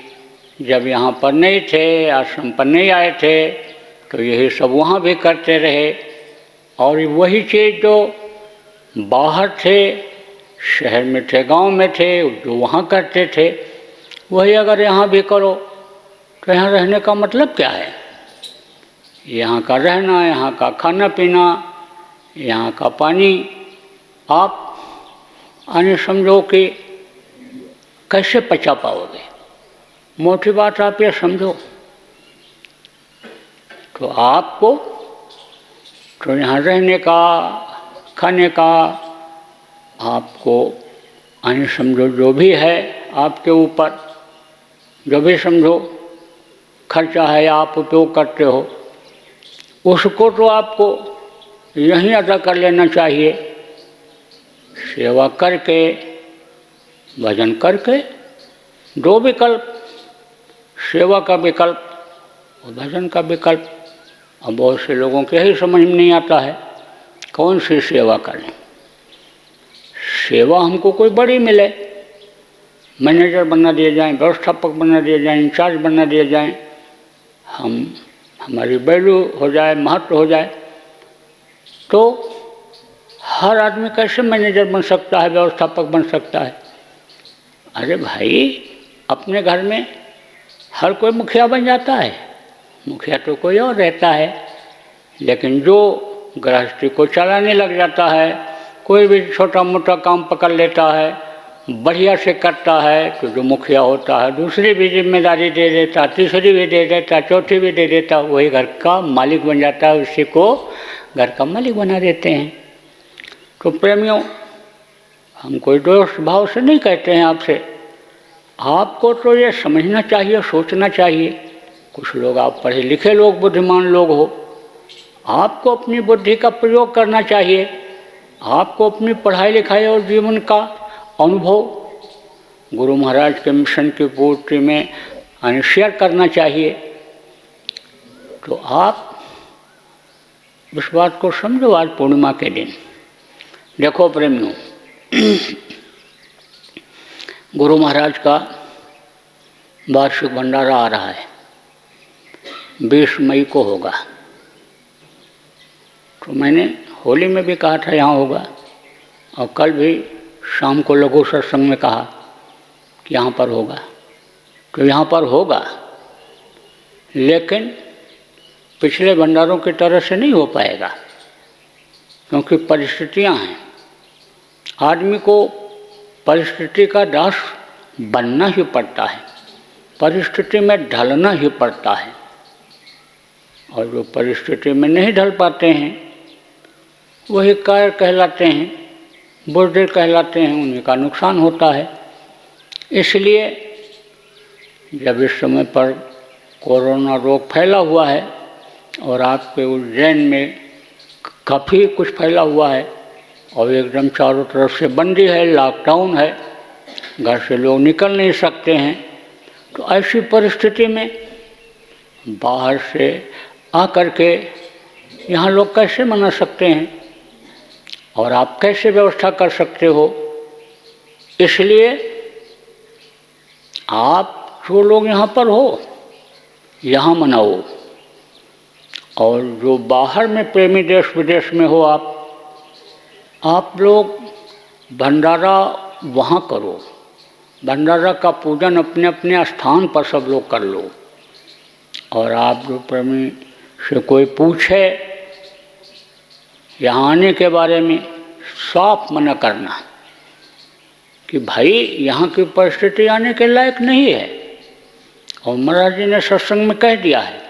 जब यहाँ पर नहीं थे, आश्रम पर नहीं आए थे, तो यही सब वहाँ भी करते रहे। और वही चीज़ जो बाहर थे, शहर में थे, गांव में थे, जो वहाँ करते थे, वही अगर यहाँ भी करो तो यहाँ रहने का मतलब क्या है? यहाँ का रहना, यहाँ का खाना पीना, यहाँ का पानी आप अन्य समझो कि कैसे पचा पाओगे? मोटी बात आप ये समझो। तो आपको तो यहाँ रहने का, खाने का आपको यानी समझो जो भी है आपके ऊपर, जो भी समझो खर्चा है आप उपयोग करते हो, उसको तो आपको यहीं अदा कर लेना चाहिए। सेवा करके, भजन करके, दो विकल्प, सेवा का विकल्प और भजन का विकल्प। अब बहुत से लोगों के यही समझ में नहीं आता है कौन सी सेवा करें। सेवा हमको कोई बड़ी मिले, मैनेजर बना दिए जाएं, व्यवस्थापक बना दिए जाएं, इंचार्ज बना दिए जाएं, हमारी वैल्यू हो जाए, महत्व हो जाए, तो हर आदमी कैसे मैनेजर बन सकता है, व्यवस्थापक बन सकता है? अरे भाई, अपने घर में हर कोई मुखिया बन जाता है, मुखिया तो कोई और रहता है, लेकिन जो गृहस्थी को चलाने लग जाता है, कोई भी छोटा मोटा काम पकड़ लेता है, बढ़िया से करता है, तो जो मुखिया होता है दूसरी भी जिम्मेदारी दे देता, तीसरी भी दे देता, चौथी भी दे देता, वही घर का मालिक बन जाता है, उसी को घर का मालिक बना देते हैं। तो प्रेमियों, हम कोई दोष भाव से नहीं कहते हैं आपसे, आपको तो ये समझना चाहिए, सोचना चाहिए। कुछ लोग आप पढ़े लिखे लोग, बुद्धिमान लोग हो, आपको अपनी बुद्धि का प्रयोग करना चाहिए, आपको अपनी पढ़ाई लिखाई और जीवन का अनुभव गुरु महाराज के मिशन की पूर्ति में शेयर करना चाहिए। तो आप इस बात को समझो। आज पूर्णिमा के दिन देखो प्रेमियों, गुरु महाराज का वार्षिक भंडारा आ रहा है, 20 मई को होगा। तो मैंने होली में भी कहा था यहाँ होगा, और कल भी शाम को लघु सत्संग में कहा कि यहाँ पर होगा। तो यहाँ पर होगा, लेकिन पिछले भंडारों की तरह से नहीं हो पाएगा, क्योंकि परिस्थितियाँ हैं। आदमी को परिस्थिति का दास बनना ही पड़ता है, परिस्थिति में ढलना ही पड़ता है, और जो परिस्थिति में नहीं ढल पाते हैं वही कायर कहलाते हैं, बुज़दिल कहलाते हैं, उन्हीं का नुकसान होता है। इसलिए जब इस समय पर कोरोना रोग फैला हुआ है और आपके उज्जैन में काफ़ी कुछ फैला हुआ है और एकदम चारों तरफ से बंदी है, लॉकडाउन है, घर से लोग निकल नहीं सकते हैं, तो ऐसी परिस्थिति में बाहर से आकर के यहाँ लोग कैसे मना सकते हैं और आप कैसे व्यवस्था कर सकते हो? इसलिए आप जो लोग यहाँ पर हो, यहाँ मनाओ, और जो बाहर में प्रेमी देश विदेश में हो, आप लोग भंडारा वहाँ करो, भंडारा का पूजन अपने अपने स्थान पर सब लोग कर लो। और आप जो प्रेमी से कोई पूछे यहाँ आने के बारे में, साफ मना करना कि भाई यहाँ की परिस्थिति आने के लायक नहीं है। और महाराज जी ने सत्संग में कह दिया है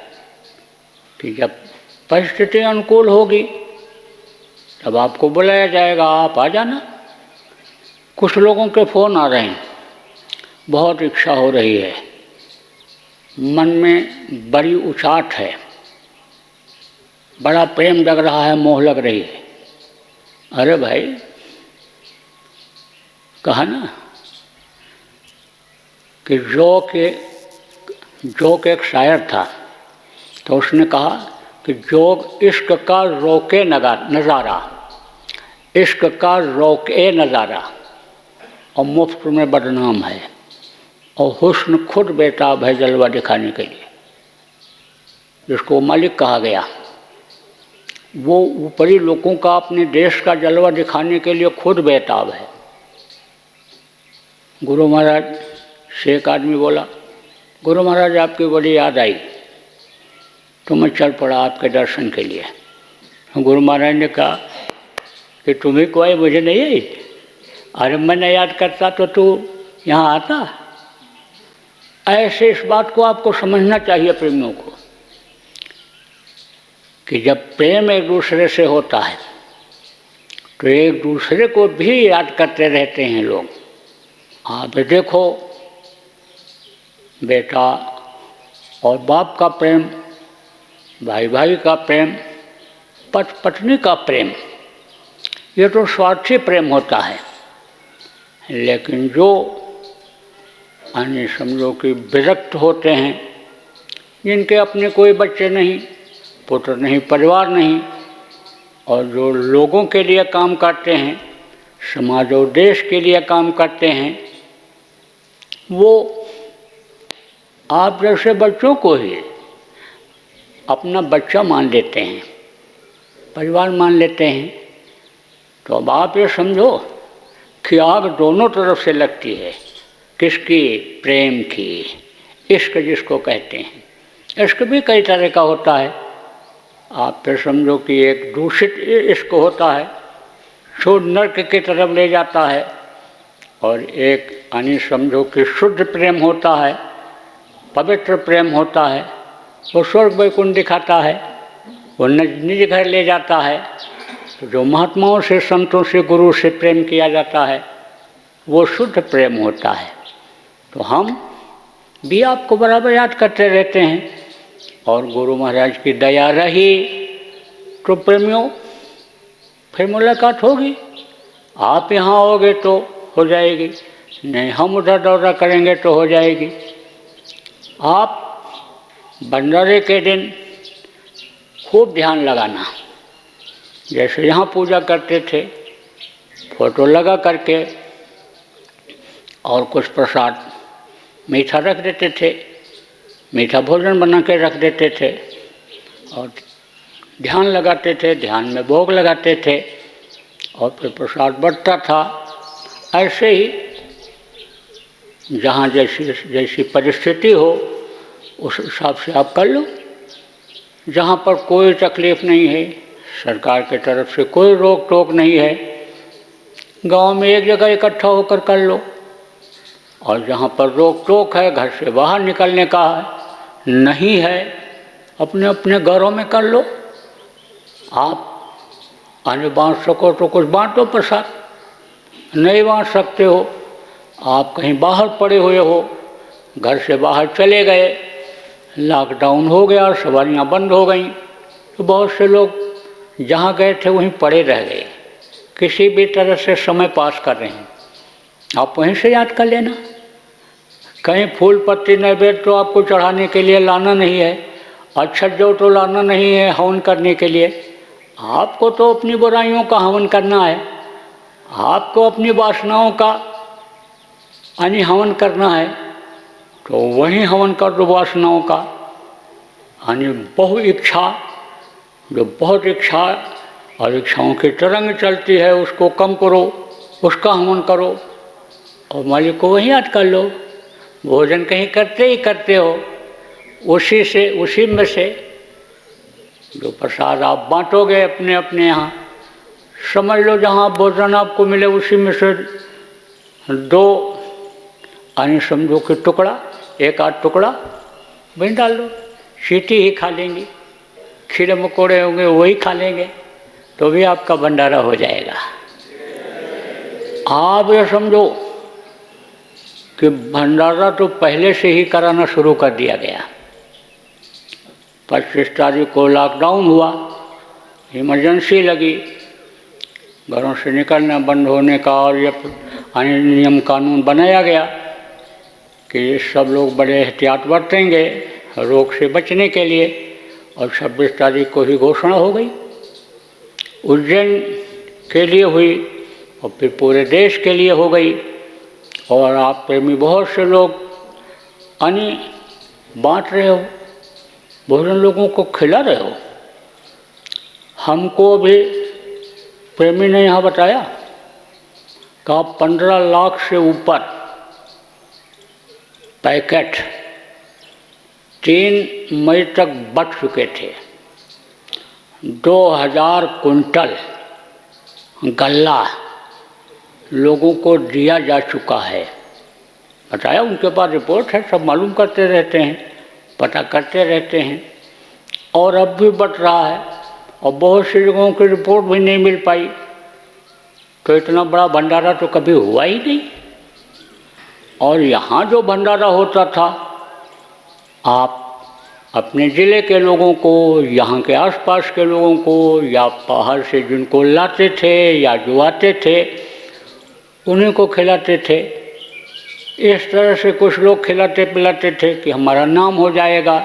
कि जब परिस्थिति अनुकूल होगी तब आपको बुलाया जाएगा, आप आ जाना। कुछ लोगों के फ़ोन आ रहे हैं, बहुत इच्छा हो रही है, मन में बड़ी उचाट है, बड़ा प्रेम जग रहा है, मोह लग रही है। अरे भाई, कहा ना कि जोक एक शायर था, तो उसने कहा कि जोग इश्क का रोके नज़ारा, इश्क का रोके नज़ारा, और मुफ्त में बदनाम है, और हुस्न खुद बेताब है जलवा दिखाने के लिए। जिसको मालिक कहा गया, वो ऊपरी लोगों का अपने देश का जलवा दिखाने के लिए खुद बेताब है। गुरु महाराज से एक आदमी बोला, गुरु महाराज आपकी बड़ी याद आई, तो मैं चल पड़ा आपके दर्शन के लिए। गुरु महाराज ने कहा कि तुम्हें कोई मुझे नहीं आई? अरे मैं नहीं याद करता तो तू यहाँ आता? ऐसे इस बात को आपको समझना चाहिए प्रेमियों को कि जब प्रेम एक दूसरे से होता है तो एक दूसरे को भी याद करते रहते हैं लोग। आप देखो, बेटा और बाप का प्रेम, भाई भाई का प्रेम, पति पत्नी का प्रेम, ये तो स्वार्थी प्रेम होता है। लेकिन जो अन्य समझो कि विरक्त होते हैं, जिनके अपने कोई बच्चे नहीं, पुत्र नहीं, परिवार नहीं, और जो लोगों के लिए काम करते हैं, समाज और देश के लिए काम करते हैं, वो आप जैसे बच्चों को ही अपना बच्चा मान लेते हैं, परिवार मान लेते हैं। तो अब आप ये समझो कि आग दोनों तरफ से लगती है। किसकी? प्रेम की। इश्क जिसको कहते हैं। इश्क भी कई तरह का होता है। आप फिर समझो कि एक दूषित इश्क होता है जो नर्क की तरफ ले जाता है, और एक यानी समझो कि शुद्ध प्रेम होता है, पवित्र प्रेम होता है, वो स्वर्ग वैकुंठ दिखाता है, वो निज घर ले जाता है। तो जो महात्माओं से, संतों से, गुरु से प्रेम किया जाता है वो शुद्ध प्रेम होता है। तो हम भी आपको बराबर याद करते रहते हैं, और गुरु महाराज की दया रही तो प्रेमियों फिर मुलाकात होगी। आप यहाँ आओगे तो हो जाएगी, नहीं हम उधर दौरा करेंगे तो हो जाएगी। आप भंडारे के दिन खूब ध्यान लगाना। जैसे यहाँ पूजा करते थे, फोटो लगा करके और कुछ प्रसाद मीठा रख देते थे, मीठा भोजन बना के रख देते थे, और ध्यान लगाते थे, ध्यान में भोग लगाते थे, और फिर प्रसाद बढ़ता था। ऐसे ही जहाँ जैसी परिस्थिति हो उस हिसाब से आप कर लो। जहाँ पर कोई तकलीफ़ नहीं है, सरकार की तरफ से कोई रोक टोक नहीं है, गांव में एक जगह इकट्ठा होकर कर लो। और जहाँ पर रोक टोक है, घर से बाहर निकलने का नहीं है, अपने अपने घरों में कर लो। आप आने बांट सको तो कुछ बांटो प्रसाद, नहीं बांट सकते हो, आप कहीं बाहर पड़े हुए हो, घर से बाहर चले गए, लॉकडाउन हो गया, सवारियाँ बंद हो गईं, तो बहुत से लोग जहाँ गए थे वहीं पड़े रह गए, किसी भी तरह से समय पास कर रहे हैं। आप वहीं से याद कर लेना। कहीं फूल पत्ती नैवेद्य तो आपको चढ़ाने के लिए लाना नहीं है, अक्षत जो तो लाना नहीं है हवन करने के लिए। आपको तो अपनी बुराइयों का हवन करना है, आपको अपनी वासनाओं का हवन करना है, तो वहीं हवन कर दो वासनाओं का। बहु इच्छा, जो बहुत इच्छा और इच्छाओं की तरंग चलती है उसको कम करो, उसका हवन करो, और मालिक को वहीं याद कर लो। भोजन कहीं करते ही करते हो, उसी में से जो प्रसाद आप बांटोगे अपने अपने यहाँ, समझ लो जहाँ भोजन आपको मिले उसी में से 2 समझो कि टुकड़ा, 1 आध टुकड़ा वहीं डाल दो। चींटी ही खा लेंगी, कीड़े मकोड़े होंगे वही खा लेंगे, तो भी आपका भंडारा हो जाएगा। आप ये समझो कि भंडारा तो पहले से ही कराना शुरू कर दिया गया। 25 तारीख को लॉकडाउन हुआ, इमरजेंसी लगी, घरों से निकलना बंद होने का, और ये नियम कानून बनाया गया कि सब लोग बड़े एहतियात बरतेंगे रोग से बचने के लिए, और 26 तारीख को ही घोषणा हो गई। उज्जैन के लिए हुई और फिर पूरे देश के लिए हो गई। और आप प्रेमी बहुत से लोग बांट रहे हो, भोजन लोगों को खिला रहे हो। हमको भी प्रेमी ने यहाँ बताया कि 15 लाख से ऊपर पैकेट 3 मई तक बट चुके थे। 2000 कुंटल गल्ला लोगों को दिया जा चुका है। बताया, उनके पास रिपोर्ट है, सब मालूम करते रहते हैं, पता करते रहते हैं, और अब भी बट रहा है। और बहुत सी जगहों की रिपोर्ट भी नहीं मिल पाई। तो इतना बड़ा भंडारा तो कभी हुआ ही नहीं। और यहाँ जो भंडारा होता था, आप अपने ज़िले के लोगों को, यहाँ के आसपास के लोगों को, या बाहर से जिनको लाते थे या जो आते थे उन्हीं को खिलाते थे। इस तरह से कुछ लोग खिलाते पिलाते थे कि हमारा नाम हो जाएगा,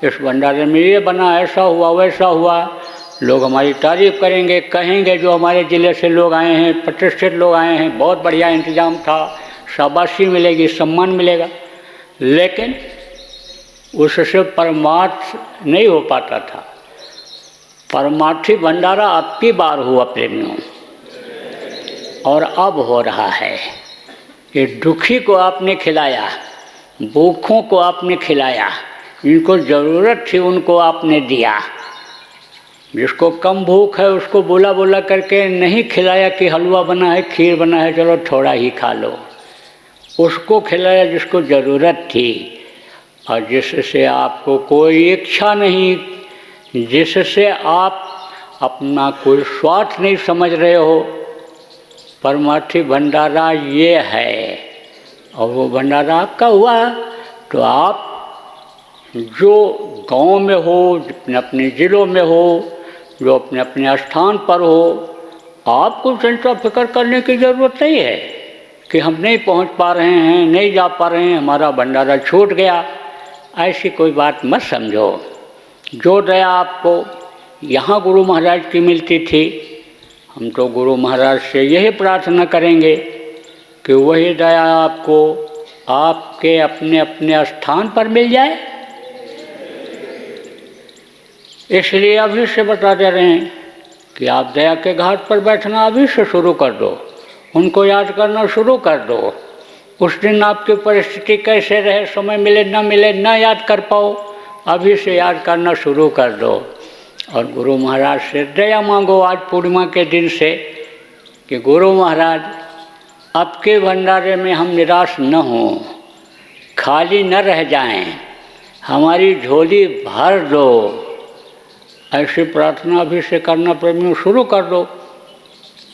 इस भंडारे में ये बना, ऐसा हुआ वैसा हुआ, लोग हमारी तारीफ़ करेंगे, कहेंगे जो हमारे ज़िले से लोग आए हैं, प्रतिष्ठित लोग आए हैं, बहुत बढ़िया इंतज़ाम था, शाबाशी मिलेगी, सम्मान मिलेगा। लेकिन उससे परमार्थ नहीं हो पाता था। परमार्थी भंडारा अब की बार हुआ प्रेमियों, और अब हो रहा है। ये दुखी को आपने खिलाया, भूखों को आपने खिलाया, जिनको ज़रूरत थी उनको आपने दिया। जिसको कम भूख है उसको बोला बोला करके नहीं खिलाया कि हलवा बना है, खीर बना है, चलो थोड़ा ही खा लो। उसको खिलाया जिसको ज़रूरत थी, और जिससे आपको कोई इच्छा नहीं, जिससे आप अपना कोई स्वार्थ नहीं समझ रहे हो। परमार्थी भंडारा ये है। और वो भंडारा आपका हुआ तो आप जो गांव में हो, अपने अपने ज़िलों में हो, जो अपने अपने स्थान पर हो, आपको चिंता फिक्र करने की ज़रूरत नहीं है कि हम नहीं पहुंच पा रहे हैं, नहीं जा पा रहे हैं, हमारा भंडारा छूट गया। ऐसी कोई बात मत समझो। जो दया आपको यहाँ गुरु महाराज की मिलती थी, हम तो गुरु महाराज से यही प्रार्थना करेंगे कि वही दया आपको आपके अपने अपने स्थान पर मिल जाए। इसलिए अभी से बता दे रहे हैं कि आप दया के घाट पर बैठना अभी से शुरू कर दो, उनको याद करना शुरू कर दो। उस दिन आपकी परिस्थिति कैसे रहे, समय मिले न मिले, न याद कर पाओ, अभी से याद करना शुरू कर दो। और गुरु महाराज से दया मांगो आज पूर्णिमा के दिन से कि गुरु महाराज अब के भंडारे में हम निराश न हों, खाली न रह जाएं, हमारी झोली भर दो। ऐसी प्रार्थना अभी से करना प्रेमियों शुरू कर दो,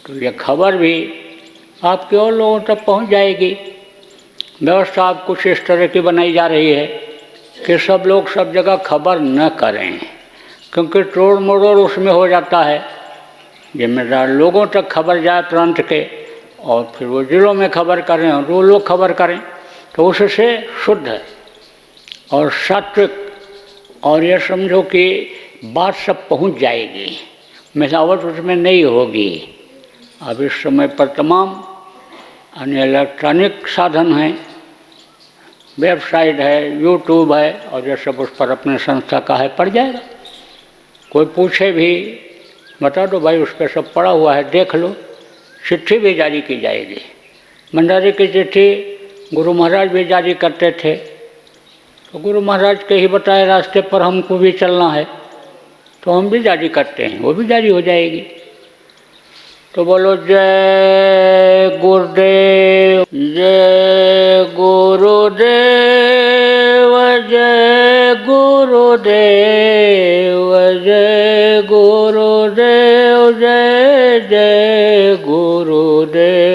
तो ये खबर भी आपके और लोगों तक पहुंच जाएगी। व्यवस्था आप कुछ इस तरह की बनाई जा रही है कि सब लोग सब जगह खबर न करें, क्योंकि तोड़ मरोड़ उसमें हो जाता है। जिम्मेदार लोगों तक खबर जाए प्रांत के, और फिर वो जिलों में खबर करें और वो लोग खबर करें, तो उससे शुद्ध और सात्विक, और ये समझो कि बात सब पहुंच जाएगी, मिलावट उसमें नहीं होगी। अब इस समय पर तमाम अन्य इलेक्ट्रॉनिक साधन हैं, वेबसाइट है, यूट्यूब है, और ये सब उस पर अपने संस्था का है पड़ जाएगा। कोई पूछे भी बता दो भाई, उस पर सब पड़ा हुआ है, देख लो। चिट्ठी भी जारी की जाएगी, भंडारे की चिट्ठी गुरु महाराज भी जारी करते थे, तो गुरु महाराज के ही बताए रास्ते पर हमको भी चलना है, तो हम भी जारी करते हैं, वो भी जारी हो जाएगी। तो बोलो जय गुरुदेव, जय गुरुदेव, जय गुरुदेव, जय गुरुदेव, जय जय गुरुदेव।